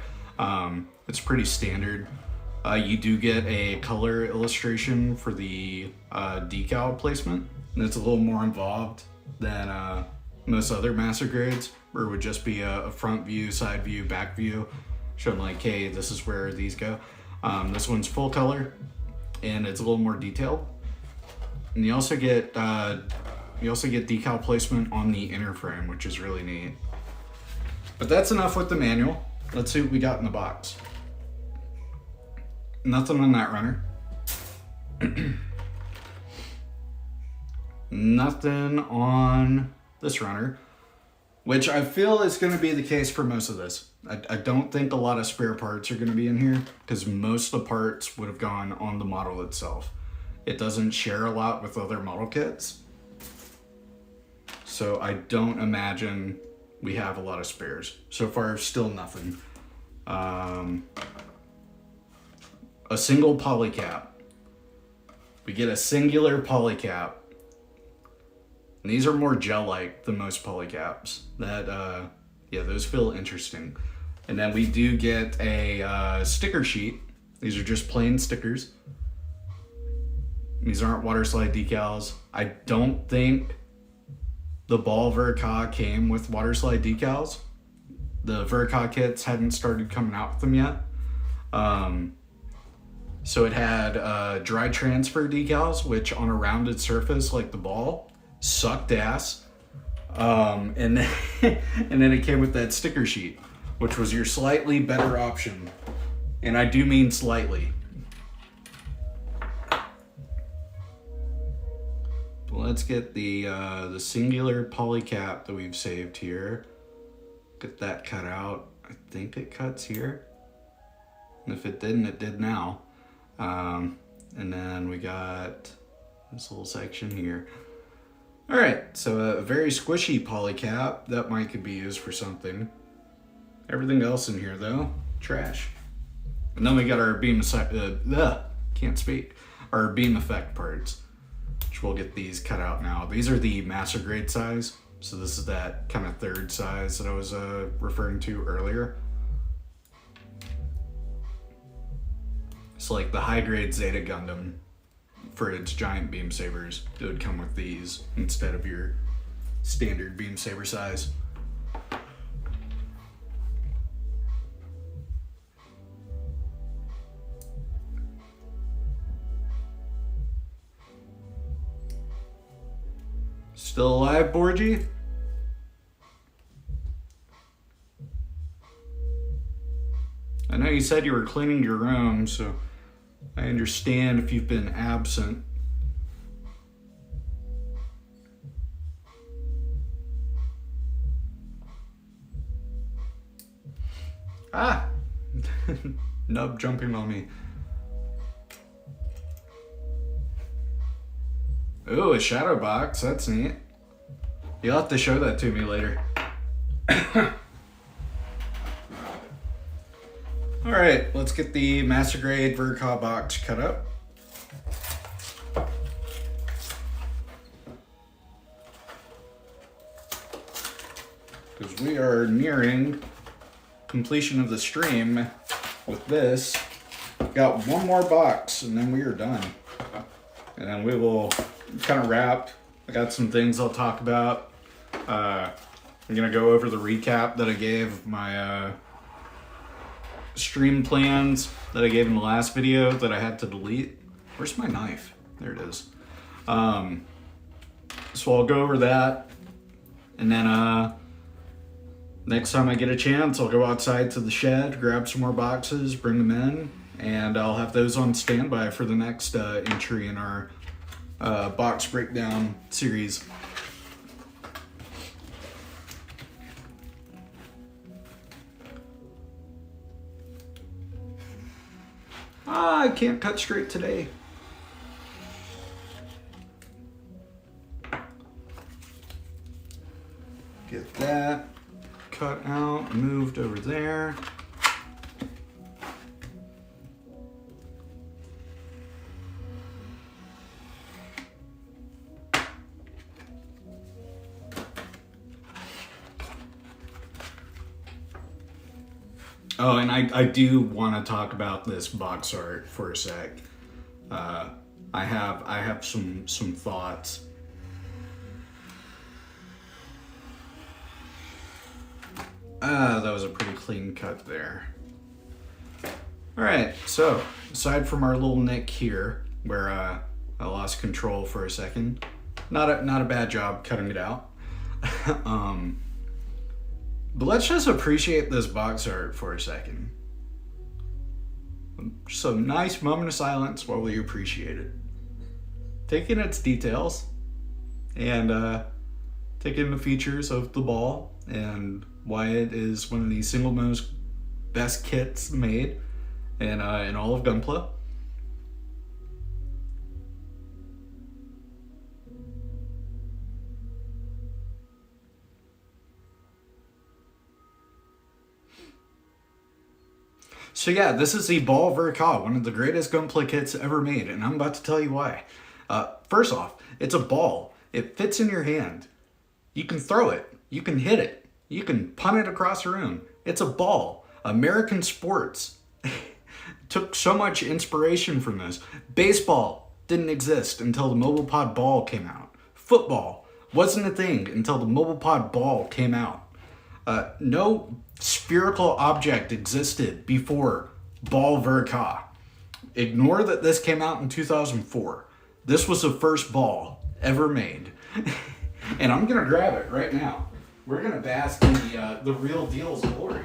it's pretty standard. You do get a color illustration for the decal placement, and it's a little more involved than most other master grades, where it would just be a front view, side view, back view, showing like, hey, this is where these go. This one's full color, and it's a little more detailed. And you also get decal placement on the inner frame, which is really neat. But that's enough with the manual. Let's see what we got in the box. Nothing on that runner. Nothing on this runner, which I feel is going to be the case for most of this. I don't think a lot of spare parts are going to be in here, because most of the parts would have gone on the model itself. It doesn't share a lot with other model kits, so I don't imagine we have a lot of spares. So far, still nothing. A single polycap. We get a singular polycap. And these are more gel-like than most polycaps. That, yeah, those feel interesting. And then we do get a sticker sheet. These are just plain stickers. These aren't water slide decals. I don't think the ball Verca came with water slide decals. The Verca kits hadn't started coming out with them yet. So it had dry transfer decals, which on a rounded surface like the ball sucked ass. And then and then it came with that sticker sheet, which was your slightly better option. And I do mean slightly. Let's get the singular polycap that we've saved here. Get that cut out. I think it cuts here. And if it didn't, it did now. And then we got this little section here. All right, so a very squishy polycap. That might could be used for something. Everything else in here, though, trash. And then we got our beam can't speak. Our beam effect parts, which we'll get these cut out now. These are the master grade size. So this is that kind of third size that I was referring to earlier. It's like the high grade Zeta Gundam for its giant beam sabers. It would come with these instead of your standard beam saber size. Still alive, Borgie? I know you said you were cleaning your room, so I understand if you've been absent. Ah! Nub jumping on me. Ooh, a shadow box. That's neat. You'll have to show that to me later. All right, let's get the master grade Verca box cut up. Because we are nearing completion of the stream with this. Got one more box and then we are done. And then we will kind of wrap. I got some things I'll talk about. I'm gonna go over the recap that I gave of my stream plans that I gave in the last video that I had to delete. Where's my knife? There it is. So I'll go over that, and then next time I get a chance, I'll go outside to the shed, grab some more boxes, bring them in, and I'll have those on standby for the next entry in our box breakdown series. I can't cut straight today. Get that. cut out, moved over there. Oh, and I do want to talk about this box art for a sec. I have some thoughts. That was a pretty clean cut there. All right, so aside from our little nick here, where I lost control for a second, not a bad job cutting it out. But let's just appreciate this box art for a second. Just a nice moment of silence while we appreciate it. Take in its details and take in the features of the ball and why it is one of the single most best kits made in all of Gunpla. So yeah, this is the Ball Verka, one of the greatest Gunpla kits ever made, and I'm about to tell you why. First off, it's a ball. It fits in your hand. You can throw it. You can hit it. You can punt it across the room. It's a ball. American sports took so much inspiration from this. Baseball didn't exist until the Mobile Pod ball came out. Football wasn't a thing until the Mobile Pod ball came out. No spherical object existed before Ball Verka. Ignore that this came out in 2004. This was the first ball ever made. And I'm gonna grab it right now. We're gonna bask in the real deal's glory.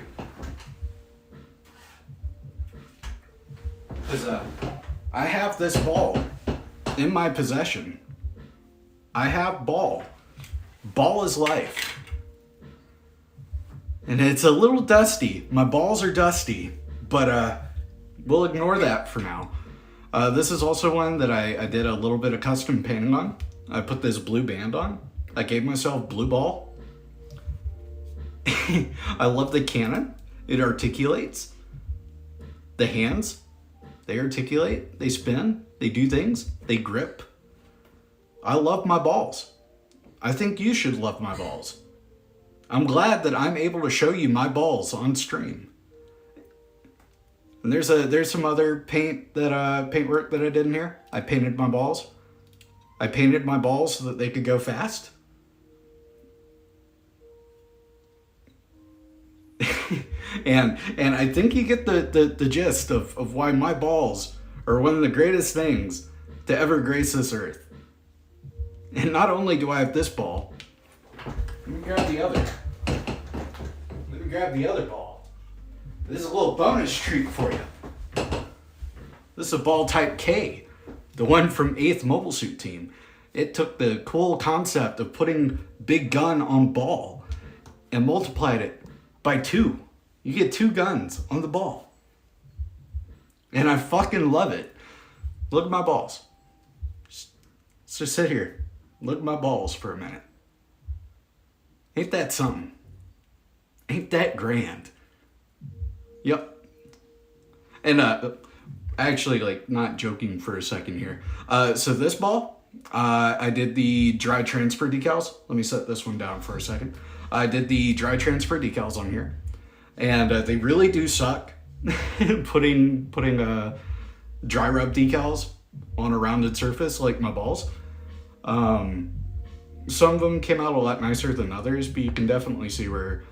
Because I have this ball in my possession. I have ball. Ball is life. And it's a little dusty. My balls are dusty, but we'll ignore that for now. This is also one that I did a little bit of custom painting on. I put this blue band on. I gave myself blue ball. I love the cannon. It articulates. The hands, they articulate, they spin, they do things, they grip. I love my balls. I think you should love my balls. I'm glad that I'm able to show you my balls on stream. And there's some other paintwork that I did in here. I painted my balls. I painted my balls so that they could go fast. and I think you get the gist of why my balls are one of the greatest things to ever grace this earth. And not only do I have this ball, let me grab the other. Let me grab the other ball. This is a little bonus treat for you. This is a ball type K, the one from 8th Mobile Suit Team. It took the cool concept of putting big gun on ball and multiplied it by 2. You get 2 guns on the ball. And I fucking love it. Look at my balls. Let's just sit here. Look at my balls for a minute. Ain't that something? Ain't that grand? Yep. And actually, like, not joking for a second here. So this ball, I did the dry transfer decals. Let me set this one down for a second. I did the dry transfer decals on here. And they really do suck. putting dry rub decals on a rounded surface like my balls. Some of them came out a lot nicer than others, but you can definitely see where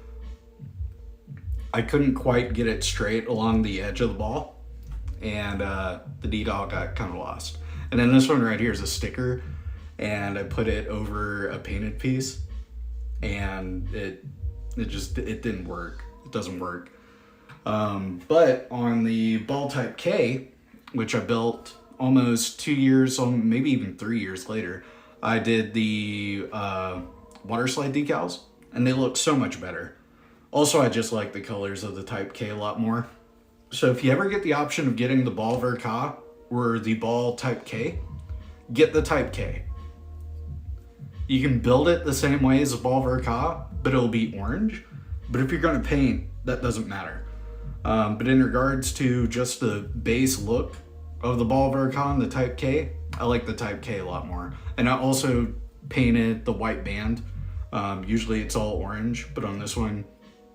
I couldn't quite get it straight along the edge of the ball, and the decal got kind of lost. And then this one right here is a sticker, and I put it over a painted piece, and it didn't work. It doesn't work. But on the ball type K, which I built almost 2 years, maybe even 3 years later, I did the water slide decals, and they look so much better. Also, I just like the colors of the Type K a lot more. So if you ever get the option of getting the Ball Verka or the Ball Type K, get the Type K. You can build it the same way as the Ball Verka, but it'll be orange. But if you're gonna paint, that doesn't matter. But in regards to just the base look of the ball Vericon, the Type K, I like the Type K a lot more. And I also painted the white band. Usually it's all orange, but on this one,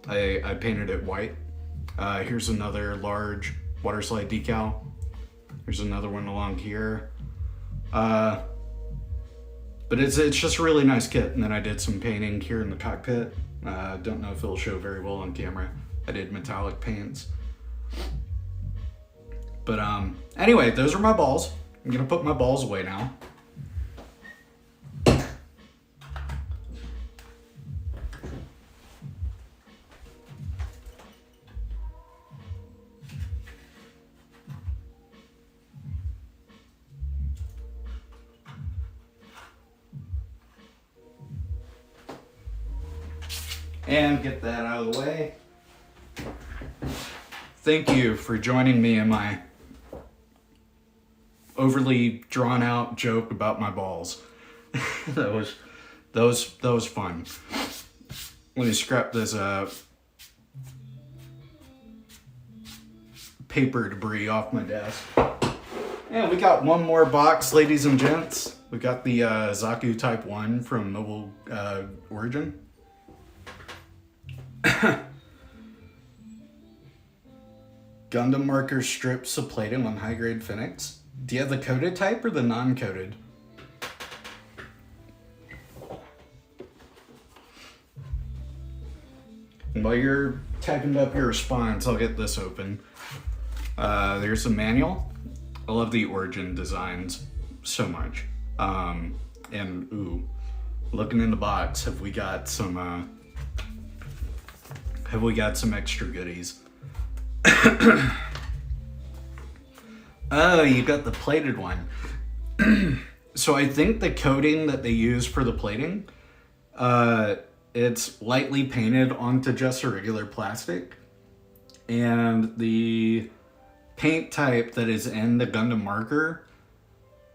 I painted it white. Here's another large water slide decal. There's another one along here. But it's just a really nice kit. And then I did some painting here in the cockpit. Don't know if it'll show very well on camera. I did metallic paints. But anyway, those are my balls. I'm gonna put my balls away now. And get that out of the way. Thank you for joining me in my overly drawn out joke about my balls. that was fun. Let me scrap this paper debris off my desk. And we got one more box, ladies and gents. We got the Zaku Type 1 from Mobile Origin. Gundam marker strips of plating on high-grade Phoenix. Do you have the coated type or the non-coated? And while you're typing up your response, I'll get this open. There's a manual. I love the Origin designs so much. And ooh, looking in the box, have we got some extra goodies? Oh, you got the plated one. So I think the coating that they use for the plating, it's lightly painted onto just a regular plastic. And the paint type that is in the Gundam marker,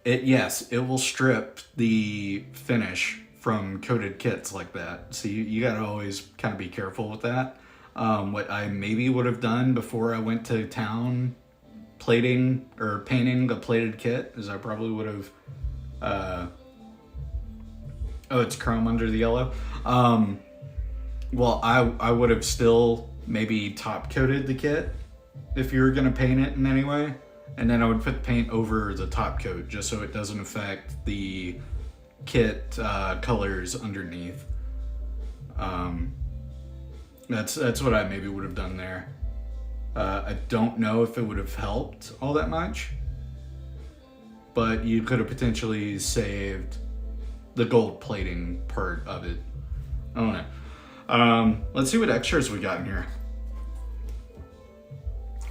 it will strip the finish from coated kits like that. So you gotta always kind of be careful with that. What I maybe would have done before I went to town plating or painting the plated kit is I probably would have, oh, it's chrome under the yellow. Well, I would have still maybe top coated the kit if you were gonna paint it in any way. And then I would put the paint over the top coat just so it doesn't affect the kit colors underneath. That's what I maybe would have done there. I don't know if it would have helped all that much, but you could have potentially saved the gold plating part of it. I don't know. Let's see what extras we got in here.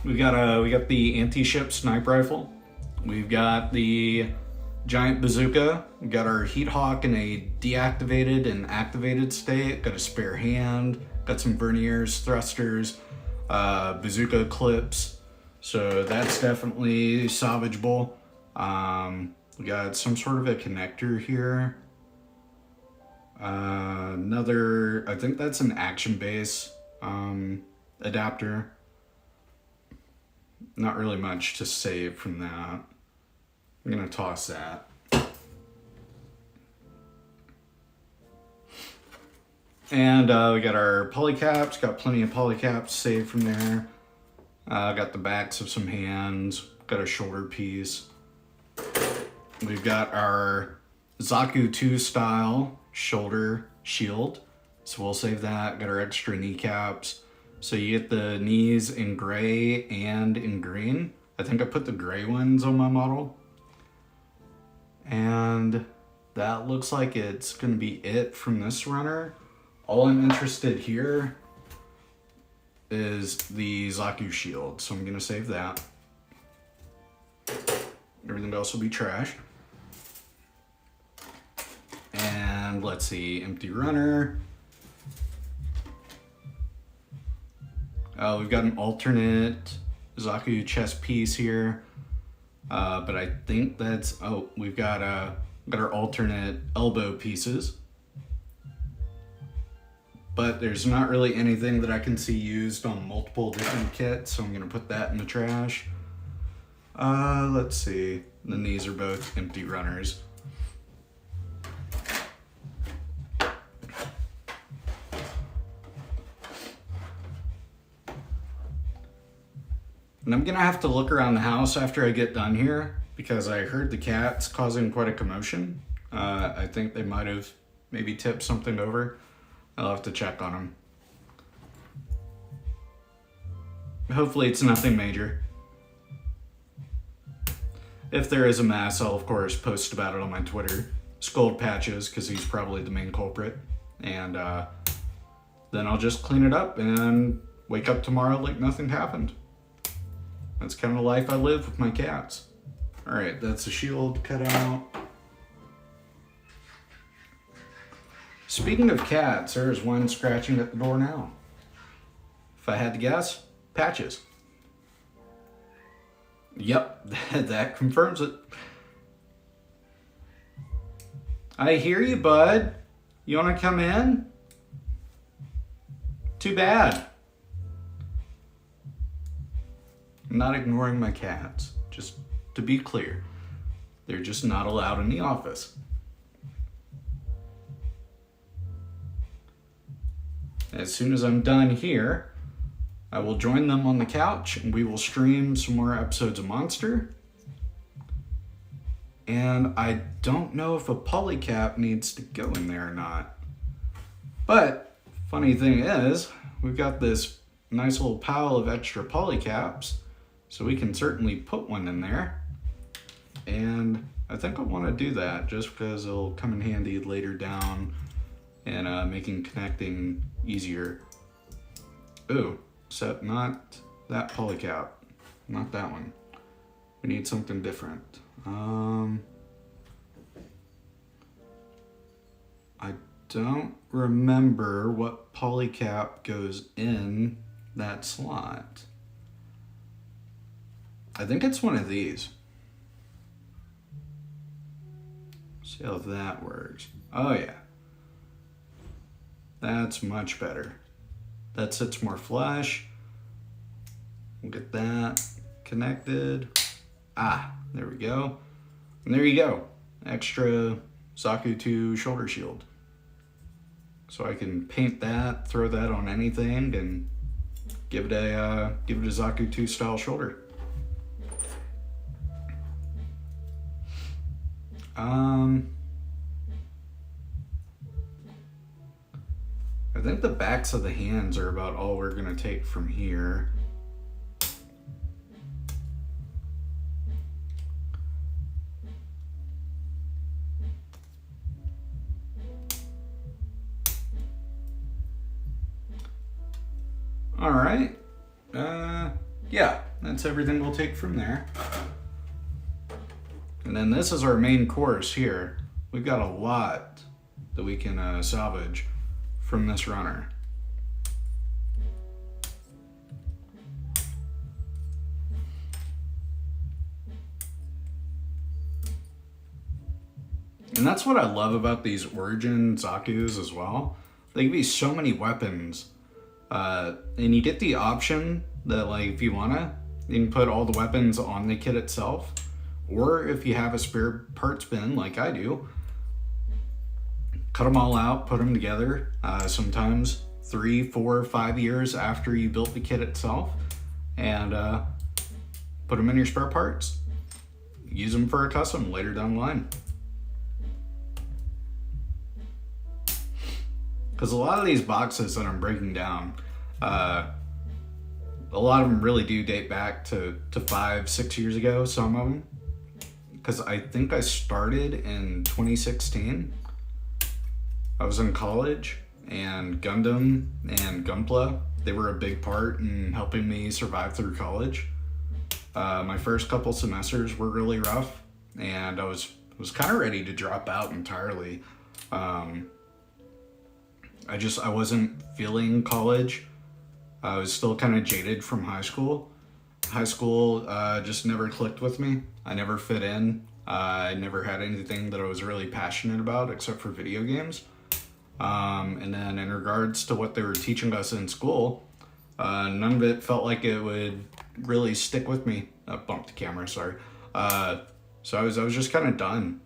We got the anti-ship sniper rifle. We've got the giant bazooka. We got our heat hawk in a deactivated and activated state. Got a spare hand. Got some verniers, thrusters, bazooka clips. So that's definitely salvageable. We got some sort of a connector here. Another, I think that's an action base adapter. Not really much to save from that. I'm gonna toss that. And we got our polycaps, got plenty of polycaps saved from there. Got the backs of some hands, got a shoulder piece. We've got our Zaku 2 style shoulder shield, so we'll save that. Got our extra kneecaps. So you get the knees in gray and in green. I think I put the gray ones on my model. And that looks like it's gonna be it from this runner. All I'm interested here is the Zaku shield, so I'm gonna save that. Everything else will be trash. And let's see, empty runner. We've got an alternate Zaku chest piece here, but I think that's, oh, we've got our alternate elbow pieces. but there's not really anything that I can see used on multiple different kits, so I'm gonna put that in the trash. Let's see. Then these are both empty runners. And I'm gonna have to look around the house after I get done here because I heard the cats causing quite a commotion. I think they might have maybe tipped something over. I'll have to check on them. Hopefully it's nothing major. If there is a mess, I'll of course post about it on my Twitter. Scold Patches, because he's probably the main culprit. And then I'll just clean it up and wake up tomorrow like nothing happened. That's kind of the life I live with my cats. Alright, that's the shield cut out. Speaking of cats, there's one scratching at the door now. If I had to guess, Patches. Yep, that confirms it. I hear you, bud. You want to come in? Too bad. I'm not ignoring my cats. Just to be clear, they're just not allowed in the office. As soon as I'm done here, I will join them on the couch and we will stream some more episodes of Monster. And I don't know if a polycap needs to go in there or not. But funny thing is, we've got this nice little pile of extra polycaps, so we can certainly put one in there. And I think I want to do that just because it'll come in handy later down and making connecting easier. Ooh, except not that polycap, not that one. We need something different. I don't remember what polycap goes in that slot. I think it's one of these. See how that works. Oh yeah. That's much better. That sits more flush. We'll get that connected. Ah, there we go. And there you go. Extra Zaku 2 shoulder shield. So I can paint that, throw that on anything, and give it a Zaku 2 style shoulder. I think the backs of the hands are about all we're gonna take from here. All right. Yeah, that's everything we'll take from there. And then this is our main course here. We've got a lot that we can salvage from this runner. And that's what I love about these Origin Zakus as well. They give you so many weapons. And you get the option that, like, if you wanna, you can put all the weapons on the kit itself. Or if you have a spare parts bin, like I do, cut them all out, put them together, sometimes 3, 4, 5 years after you built the kit itself, and put them in your spare parts. Use them for a custom later down the line. Because a lot of these boxes that I'm breaking down, a lot of them really do date back to 5, 6 years ago, some of them. Because I think I started in 2016. I was in college, and Gundam and Gunpla, they were a big part in helping me survive through college. My first couple semesters were really rough, and I was kind of ready to drop out entirely. I wasn't feeling college. I was still kind of jaded from high school. High school just never clicked with me. I never fit in. I never had anything that I was really passionate about except for video games. And then in regards to what they were teaching us in school, none of it felt like it would really stick with me. Bumped the camera, sorry. So I was just kind of done.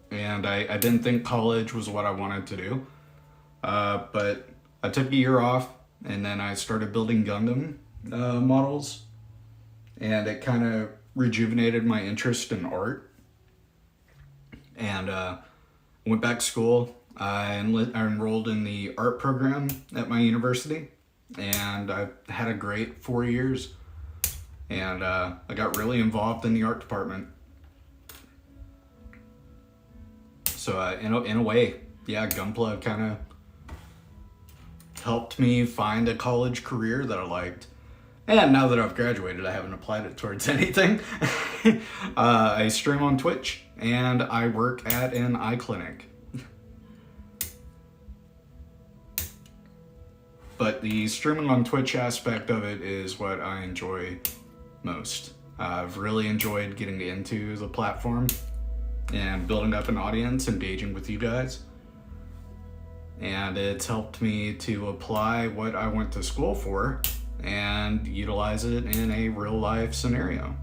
And I didn't think college was what I wanted to do. But I took a year off, and then I started building Gundam models, and it kind of rejuvenated my interest in art. And went back to school. I enrolled in the art program at my university, and I had a great 4 years. And I got really involved in the art department. So in a way, yeah, Gunpla kind of helped me find a college career that I liked. And now that I've graduated, I haven't applied it towards anything. I stream on Twitch, and I work at an eye clinic. But the streaming on Twitch aspect of it is what I enjoy most. I've really enjoyed getting into the platform and building up an audience, engaging with you guys. And it's helped me to apply what I went to school for and utilize it in a real life scenario.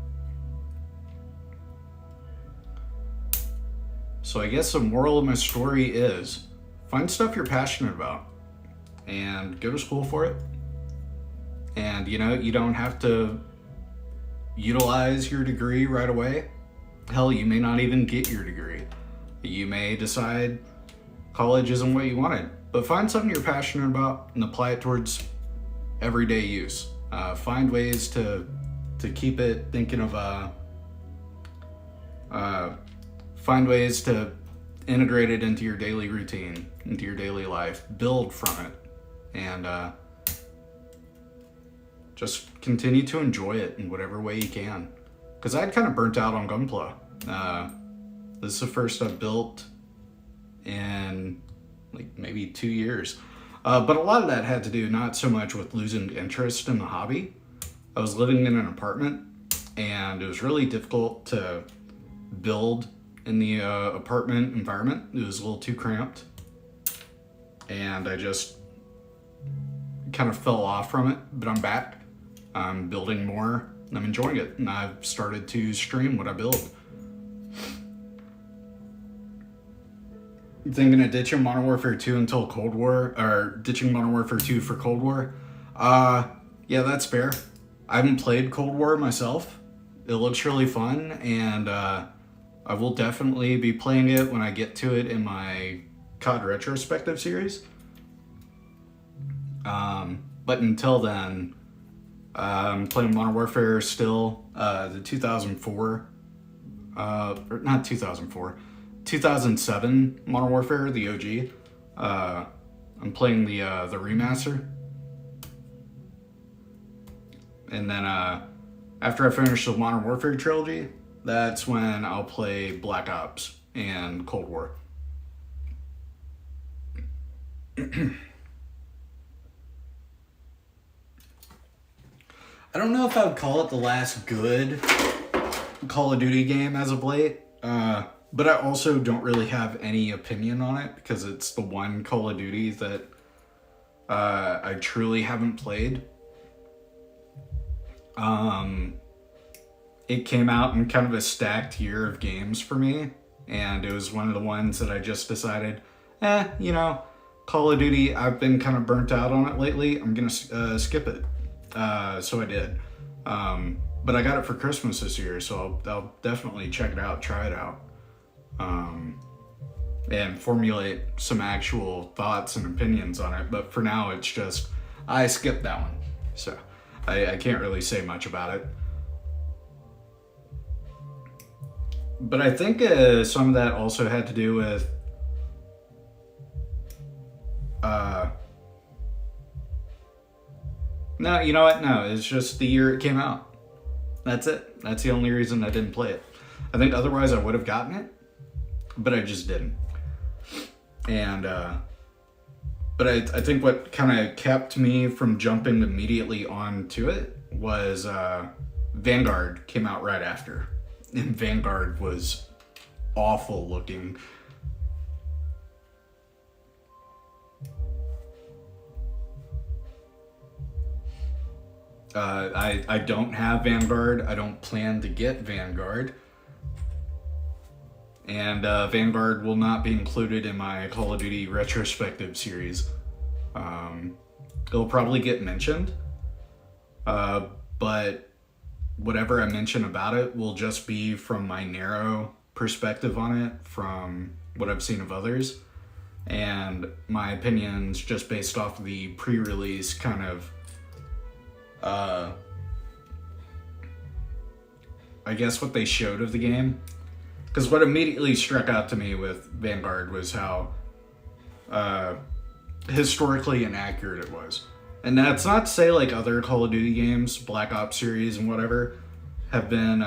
So I guess the moral of my story is find stuff you're passionate about and go to school for it. And you don't have to utilize your degree right away. Hell, you may not even get your degree. You may decide college isn't what you wanted, but find something you're passionate about and apply it towards everyday use. Find ways to keep it thinking of find ways to integrate it into your daily routine, into your daily life, build from it, and just continue to enjoy it in whatever way you can. Because I'd kind of burnt out on Gunpla. This is the first I've built in like maybe 2 years. But a lot of that had to do not so much with losing interest in the hobby. I was living in an apartment, and it was really difficult to build in the apartment environment. It was a little too cramped, and I just kind of fell off from it. But I'm back. I'm building more. I'm enjoying it, and I've started to stream what I build. You thinking of ditching Modern Warfare 2 until Cold War, or ditching Modern Warfare 2 for Cold War? Yeah, that's fair. I haven't played Cold War myself. It looks really fun, and I will definitely be playing it when I get to it in my COD Retrospective series. But until then, I'm playing Modern Warfare still, the 2004, or not 2004, 2007 Modern Warfare, the OG. I'm playing the remaster. And then after I finish the Modern Warfare trilogy, that's when I'll play Black Ops and Cold War. I don't know if I would call it the last good Call of Duty game as of late, but I also don't really have any opinion on it because it's the one Call of Duty that I truly haven't played. It came out in kind of a stacked year of games for me, and it was one of the ones that I just decided, Call of Duty, I've been kind of burnt out on it lately, I'm gonna skip it. So I did. But I got it for Christmas this year, so I'll definitely check it out, try it out, and formulate some actual thoughts and opinions on it. But for now, it's just, I skipped that one. So I can't really say much about it. But I think some of that also had to do with no, you know what? No, it's just the year it came out. That's it. That's the only reason I didn't play it. I think otherwise I would have gotten it, but I just didn't. And, but I think what kind of kept me from jumping immediately onto it was Vanguard came out right after. And Vanguard was awful looking. I don't have Vanguard. I don't plan to get Vanguard. And Vanguard will not be included in my Call of Duty retrospective series. It'll probably get mentioned, but whatever I mention about it will just be from my narrow perspective on it, from what I've seen of others, and my opinions just based off of the pre-release kind of, I guess what they showed of the game. Because what immediately struck out to me with Vanguard was how historically inaccurate it was. And that's not to say like other Call of Duty games, Black Ops series and whatever, have been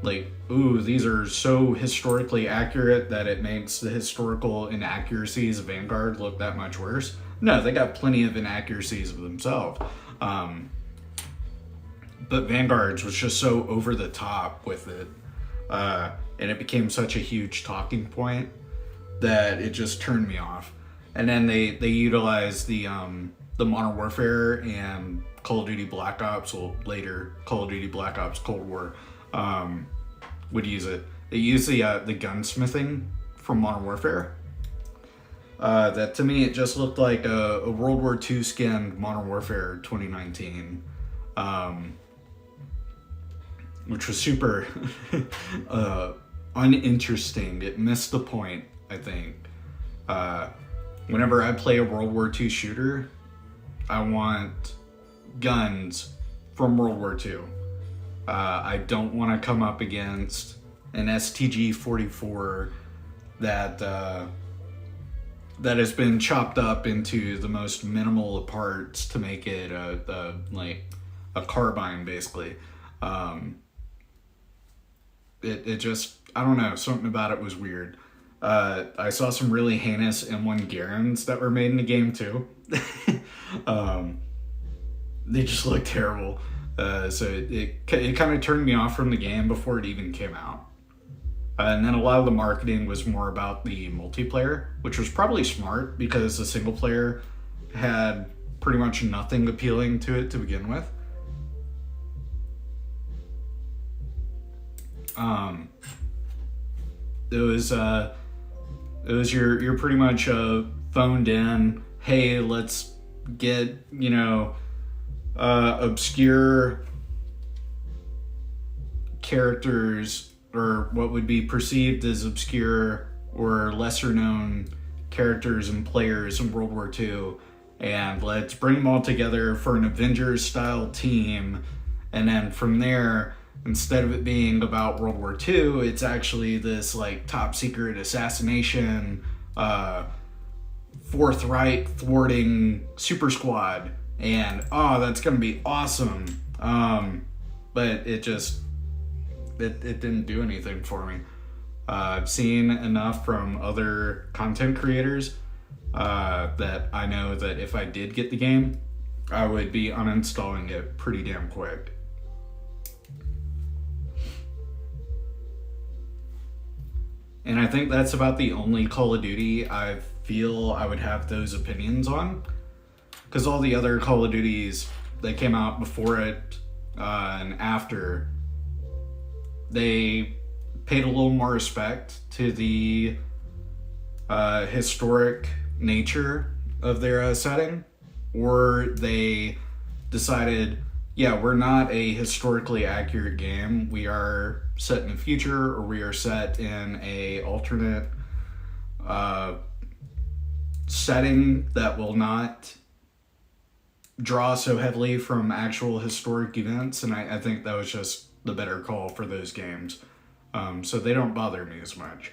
like, ooh, these are so historically accurate that it makes the historical inaccuracies of Vanguard look that much worse. No, they got plenty of inaccuracies of themselves. But Vanguard's was just so over the top with it. And it became such a huge talking point that it just turned me off. And then they utilized the Modern Warfare and Call of Duty Black Ops, well, later Call of Duty Black Ops Cold War, would use it. They used the gunsmithing from Modern Warfare. That to me, it just looked like a World War II skinned Modern Warfare 2019. Which was super uninteresting. It missed the point, I think. Whenever I play a World War II shooter, I want guns from World War II. I don't want to come up against an STG-44 that has been chopped up into the most minimal parts to make it like a carbine, basically. It just, I don't know, something about it was weird. I saw some really heinous M1 Garens that were made in the game too. They just look terrible. So it kind of turned me off from the game before it even came out. And then a lot of the marketing was more about the multiplayer, which was probably smart because the single player had pretty much nothing appealing to it to begin with. It was you're pretty much phoned in. Hey, let's get obscure characters, or what would be perceived as obscure or lesser known characters and players in World War II, and let's bring them all together for an Avengers style team, and then from there, instead of it being about World War II, it's actually this like top secret assassination, Fourth Reich thwarting super squad, and that's gonna be awesome. But it didn't do anything for me. I've seen enough from other content creators that I know that if I did get the game, I would be uninstalling it pretty damn quick. And I think that's about the only Call of Duty I feel I would have those opinions on. Because all the other Call of Duties that came out before it and after, they paid a little more respect to the historic nature of their setting. Or they decided, yeah, we're not a historically accurate game. We are set in the future, or we are set in a alternate setting that will not draw so heavily from actual historic events. And I think that was just the better call for those games. So they don't bother me as much.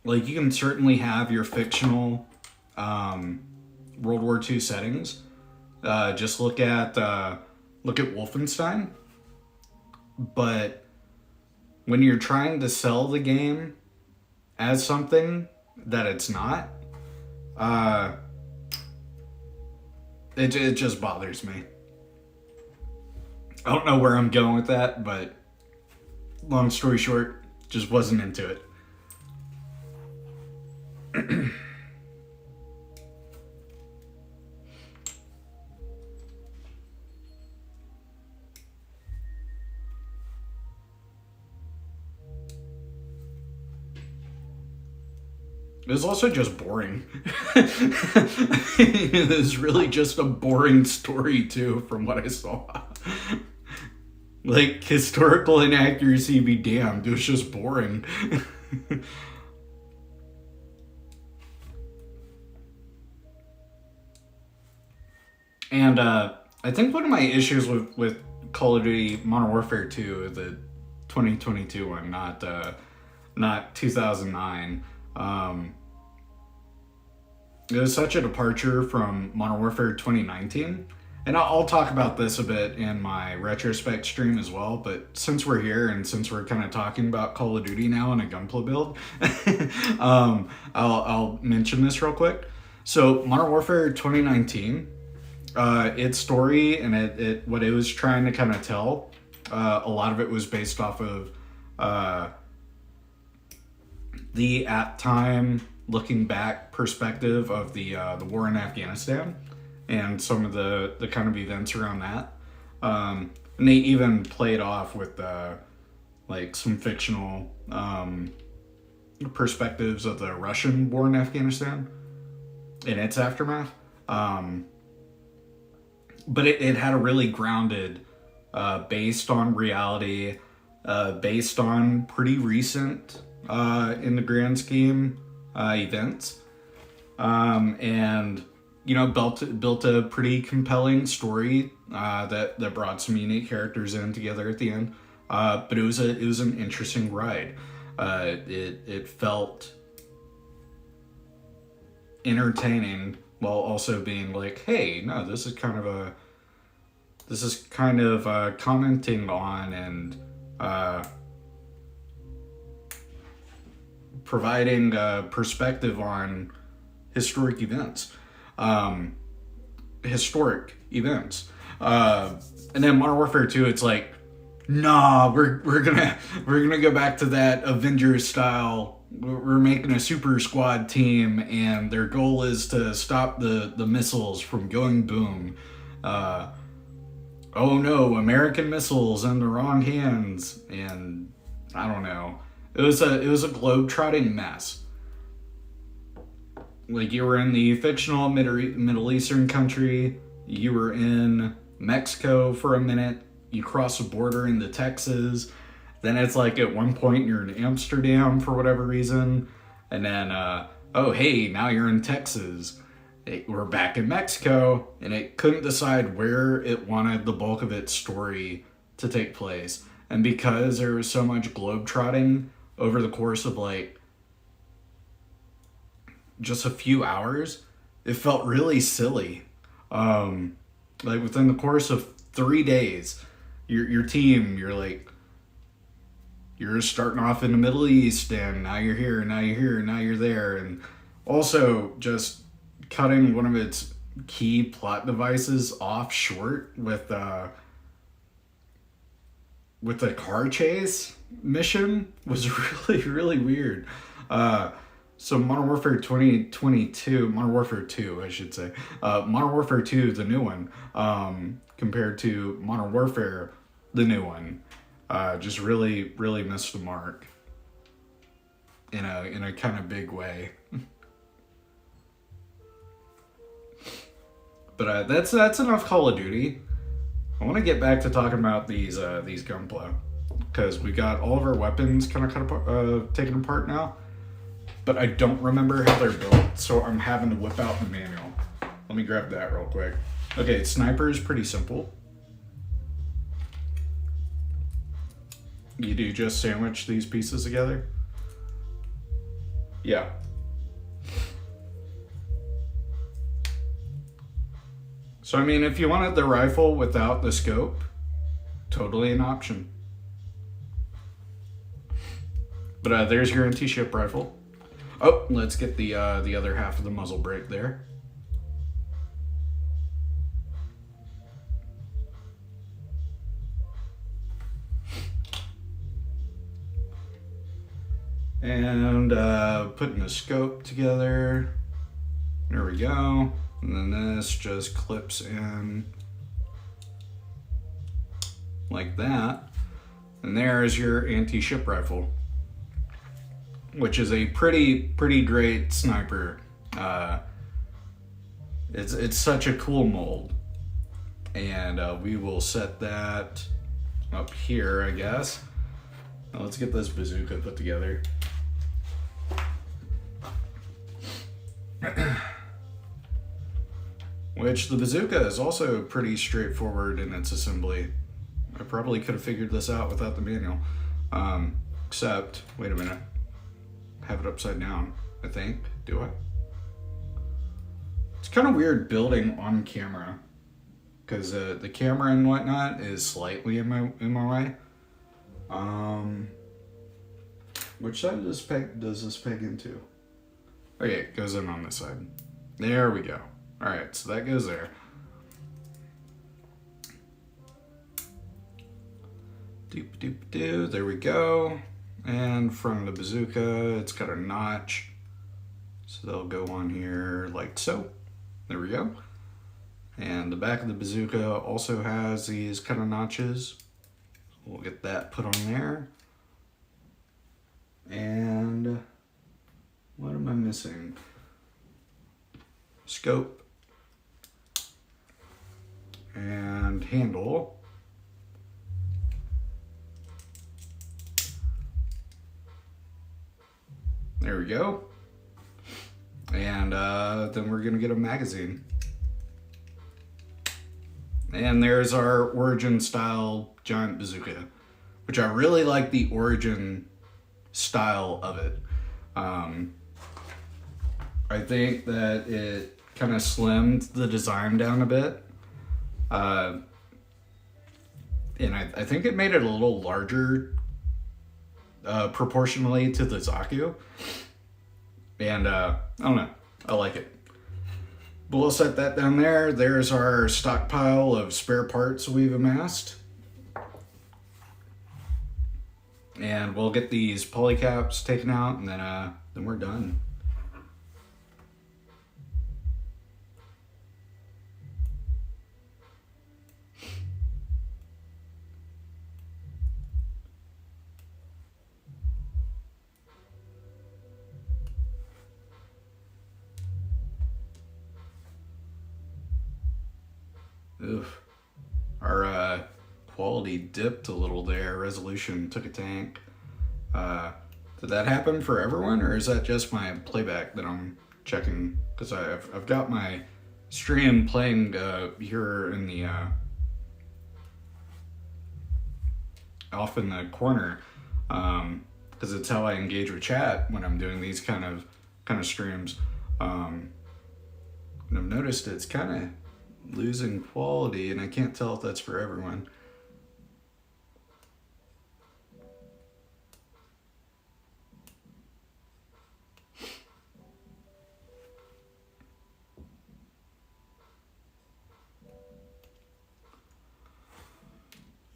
Like, you can certainly have your fictional World War II settings. Just look at Wolfenstein. But when you're trying to sell the game as something that it's not, it just bothers me. I don't know where I'm going with that, but long story short, just wasn't into it. It was also just boring. It was really just a boring story too, from what I saw. Like, historical inaccuracy be damned, it was just boring. And I think one of my issues with Call of Duty Modern Warfare 2, the 2022 one, not 2009. It was such a departure from Modern Warfare 2019. And I'll talk about this a bit in my retrospect stream as well, but since we're here and since we're kind of talking about Call of Duty now in a Gunpla build, I'll mention this real quick. So Modern Warfare 2019, its story and it what it was trying to kind of tell, a lot of it was based off of the at time looking back perspective of the war in Afghanistan and some of the kind of events around that. And they even played off with like some fictional perspectives of the Russian war in Afghanistan and its aftermath. But it had a really grounded, based on reality, based on pretty recent, in the grand scheme, events. And, you know, built a pretty compelling story, that brought some unique characters in together at the end. But it was an interesting ride. It felt entertaining while also being like, hey, no, this is kind of commenting on and providing perspective on historic events. And then Modern Warfare 2, it's like, nah, we're gonna go back to that Avengers style. We're making a super squad team, and their goal is to stop the missiles from going boom. Oh no, American missiles in the wrong hands, and I don't know. It was a globe-trotting mess. Like, you were in the fictional Middle Eastern country, you were in Mexico for a minute, you cross the border into Texas, then it's like at one point you're in Amsterdam for whatever reason, and then, oh hey, now you're in Texas. We're back in Mexico, and it couldn't decide where it wanted the bulk of its story to take place. And because there was so much globetrotting over the course of like just a few hours, it felt really silly. Like within the course of 3 days, your team, you're starting off in the Middle East, and now you're here, now you're here, now you're there, and also just cutting one of its key plot devices off short with the car chase mission was really, really weird. So Modern Warfare 2022, Modern Warfare 2, I should say. Modern Warfare 2, the new one, compared to Modern Warfare, the new one, just really, really missed the mark in a kind of big way. But that's enough Call of Duty. I want to get back to talking about these Gunpla, because we got all of our weapons kind of taken apart now. But I don't remember how they're built, so I'm having to whip out the manual. Let me grab that real quick. Okay, sniper is pretty simple. You do just sandwich these pieces together. Yeah. So I mean, if you wanted the rifle without the scope, totally an option. But there's your anti-ship rifle. Oh, let's get the other half of the muzzle brake there. And putting the scope together. There we go. And then this just clips in like that. And there's your anti-ship rifle. which is a pretty great sniper. It's such a cool mold, and we will set that up here, I guess. Now let's get this bazooka put together. Which the bazooka is also pretty straightforward in its assembly. I probably could have figured this out without the manual. Except, wait a minute. Have it upside down, I think. Do I? It's kind of weird building on camera, because the camera and whatnot is slightly in my way. Which side does this peg into? Okay, it goes in on this side. There we go. All right, so that goes there. Doop doop doo. There we go. And from the bazooka, it's got a notch, so they'll go on here like so. There we go. And the back of the bazooka also has these kind of notches. We'll get that put on there. And what am I missing? Scope and handle. There we go. And then we're gonna get a magazine. And there's our Origin style giant bazooka, which I really like the Origin style of it. I think that it kind of slimmed the design down a bit. And I think it made it a little larger proportionally to the Zaku. And I don't know, I like it. But we'll set that down there. There's our stockpile of spare parts we've amassed. And we'll get these polycaps taken out, and then we're done. Oof. Our quality dipped a little there. Resolution took a tank. Did that happen for everyone, or is that just my playback that I'm checking? Because I've got my stream playing here in the off in the corner, because it's how I engage with chat when I'm doing these kind of streams. And I've noticed it's kind of losing quality, and I can't tell if that's for everyone.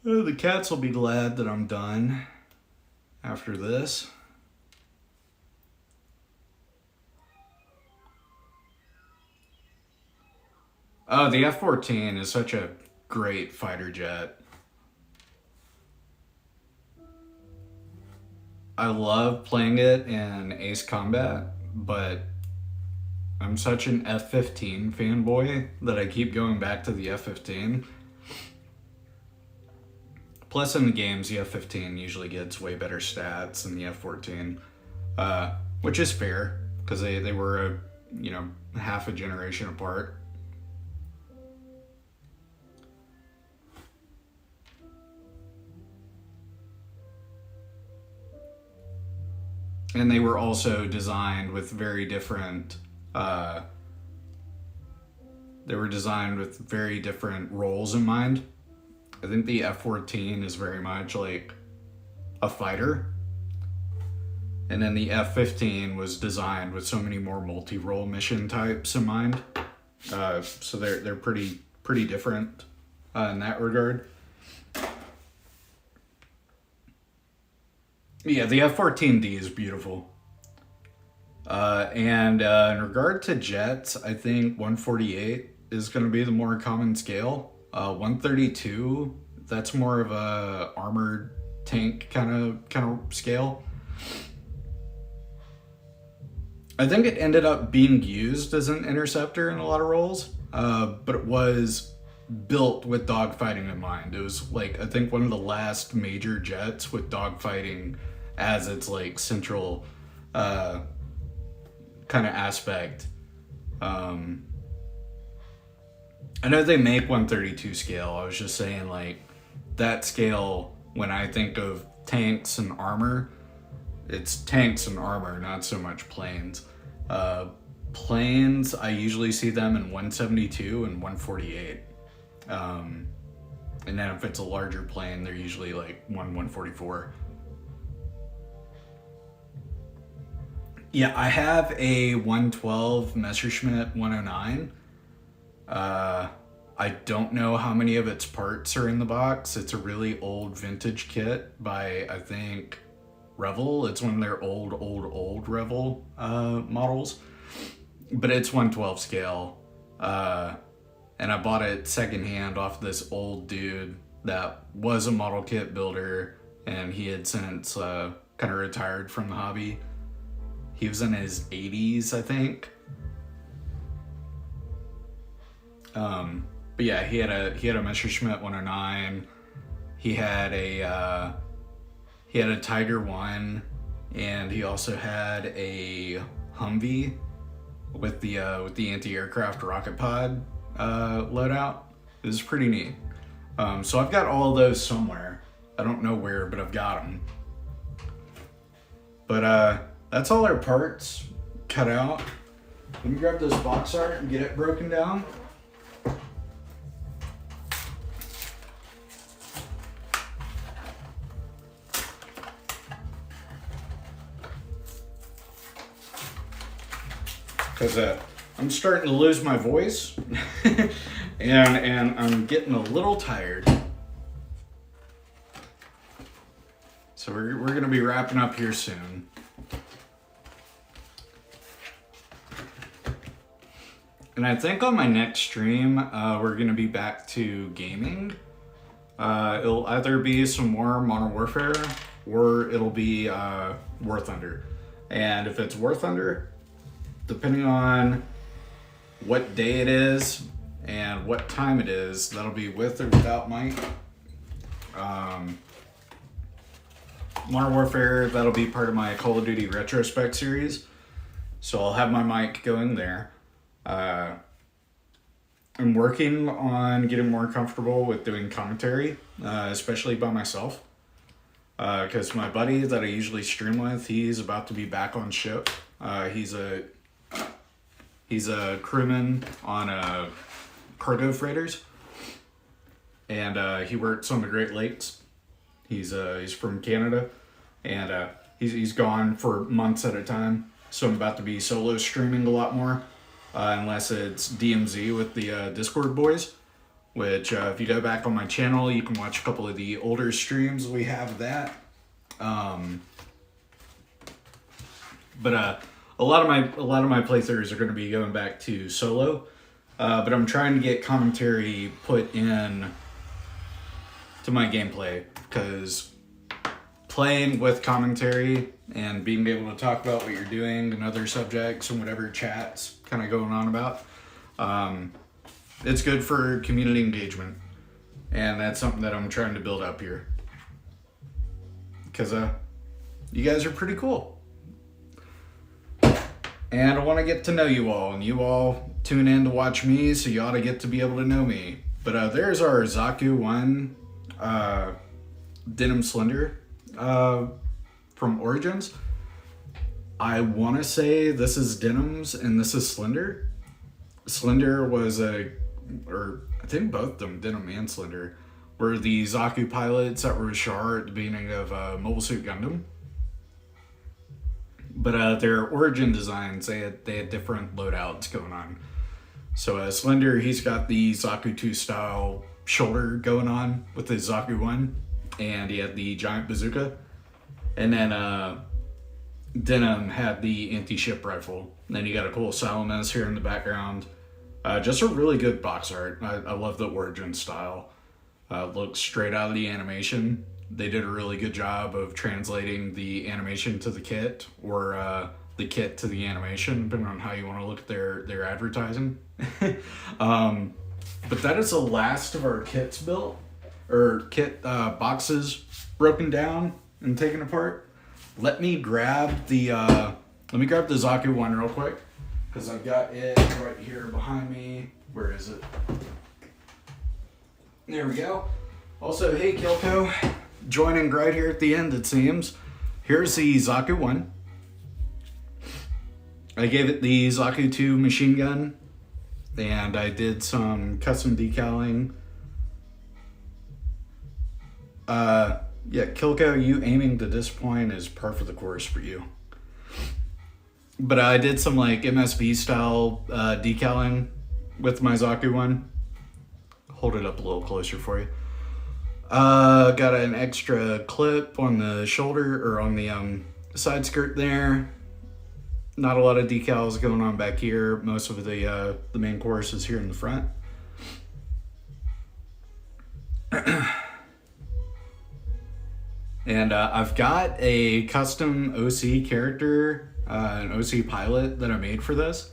Oh, the cats will be glad that I'm done after this. Oh, the F-14 is such a great fighter jet. I love playing it in Ace Combat, but I'm such an F-15 fanboy that I keep going back to the F-15. Plus in the games, the F-15 usually gets way better stats than the F-14, which is fair, because they were half a generation apart. And they were also designed with very different roles in mind. I think the F-14 is very much like a fighter. And then the F-15 was designed with so many more multi-role mission types in mind. So they're pretty different in that regard. Yeah, the F-14D is beautiful. And in regard to jets, I think 148 is going to be the more common scale. 132, that's more of a armored tank kind of scale. I think it ended up being used as an interceptor in a lot of roles, but it was built with dogfighting in mind. It was like, I think, one of the last major jets with dogfighting as its like central kind of aspect. I know they make 132 scale. I was just saying, like, that scale, when I think of tanks and armor, it's tanks and armor, not so much planes. Planes, I usually see them in 172 and 148. And then if it's a larger plane, they're usually like 144. Yeah, I have a 112 Messerschmitt 109. I don't know how many of its parts are in the box. It's a really old vintage kit by, I think, Revel. It's one of their old Revel models. But it's 112 scale. And I bought it secondhand off this old dude that was a model kit builder, and he had since kind of retired from the hobby. He was in his 80s, I think. But yeah, he had a Messerschmitt 109. He had a Tiger 1, and he also had a Humvee with the anti-aircraft rocket pod loadout. It was pretty neat. So I've got all of those somewhere. I don't know where, but I've got them. But that's all our parts cut out. Let me grab this box art and get it broken down. Because I'm starting to lose my voice and I'm getting a little tired. So we're going to be wrapping up here soon. And I think on my next stream, we're going to be back to gaming. It'll either be some more Modern Warfare, or it'll be War Thunder. And if it's War Thunder, depending on what day it is and what time it is, that'll be with or without mic. Modern Warfare, that'll be part of my Call of Duty Retrospect series. So I'll have my mic going there. I'm working on getting more comfortable with doing commentary, especially by myself. Because my buddy that I usually stream with, he's about to be back on ship. He's a crewman on cargo freighters, and he works on the Great Lakes. He's from Canada, and he's gone for months at a time. So I'm about to be solo streaming a lot more, unless it's DMZ with the Discord boys. Which if you go back on my channel, you can watch a couple of the older streams we have of that. But a lot of my playthroughs are going to be going back to solo, but I'm trying to get commentary put in to my gameplay, because playing with commentary and being able to talk about what you're doing and other subjects and whatever chat's kind of going on about, it's good for community engagement, and that's something that I'm trying to build up here, because you guys are pretty cool. And I want to get to know you all, and you all tune in to watch me, so you ought to get to be able to know me. But there's our Zaku 1 denim slender from Origins. I want to say this is denims and this is slender. Slender was I think both of them, denim and slender, were the Zaku pilots that were Char at the beginning of Mobile Suit Gundam. But their origin designs, they had different loadouts going on. So Slender, he's got the Zaku 2 style shoulder going on with his Zaku 1, and he had the giant bazooka. And then Denim had the anti-ship rifle. And then you got a cool Salamis here in the background. Just a really good box art. I love the origin style. Looks straight out of the animation. They did a really good job of translating the animation to the kit, or the kit to the animation, depending on how you want to look at their advertising. But that is the last of our kits built, or kit boxes broken down and taken apart. Let me grab the Zaku one real quick, because I've got it right here behind me. Where is it? There we go. Also, hey Kilko, joining right here at the end it seems. Here's the Zaku one. I gave it the Zaku 2 machine gun, and I did some custom decaling. Yeah, Kilko, you aiming to disappoint is par for the course for you. But I did some like MSV style decaling with my Zaku one. Hold it up a little closer for you. Got an extra clip on the shoulder, or on the side skirt there. Not a lot of decals going on back here. Most of the main course is here in the front. And I've got a custom OC character, an OC pilot that I made for this.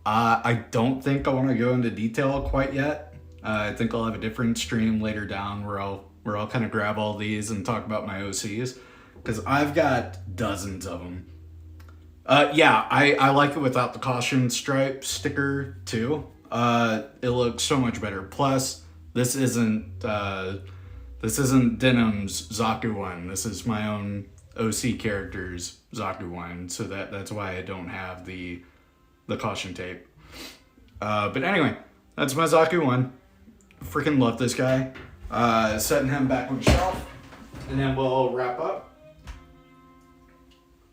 I don't think I want to go into detail quite yet. I think I'll have a different stream later down where I'll kind of grab all these and talk about my OCs, because I've got dozens of them. Yeah, I like it without the caution stripe sticker too. It looks so much better. Plus, this isn't Denim's Zaku one. This is my own OC character's Zaku one, so that's why I don't have the caution tape. But anyway, that's my Zaku one. Freaking love this guy. Setting him back on the shelf, and then we'll wrap up.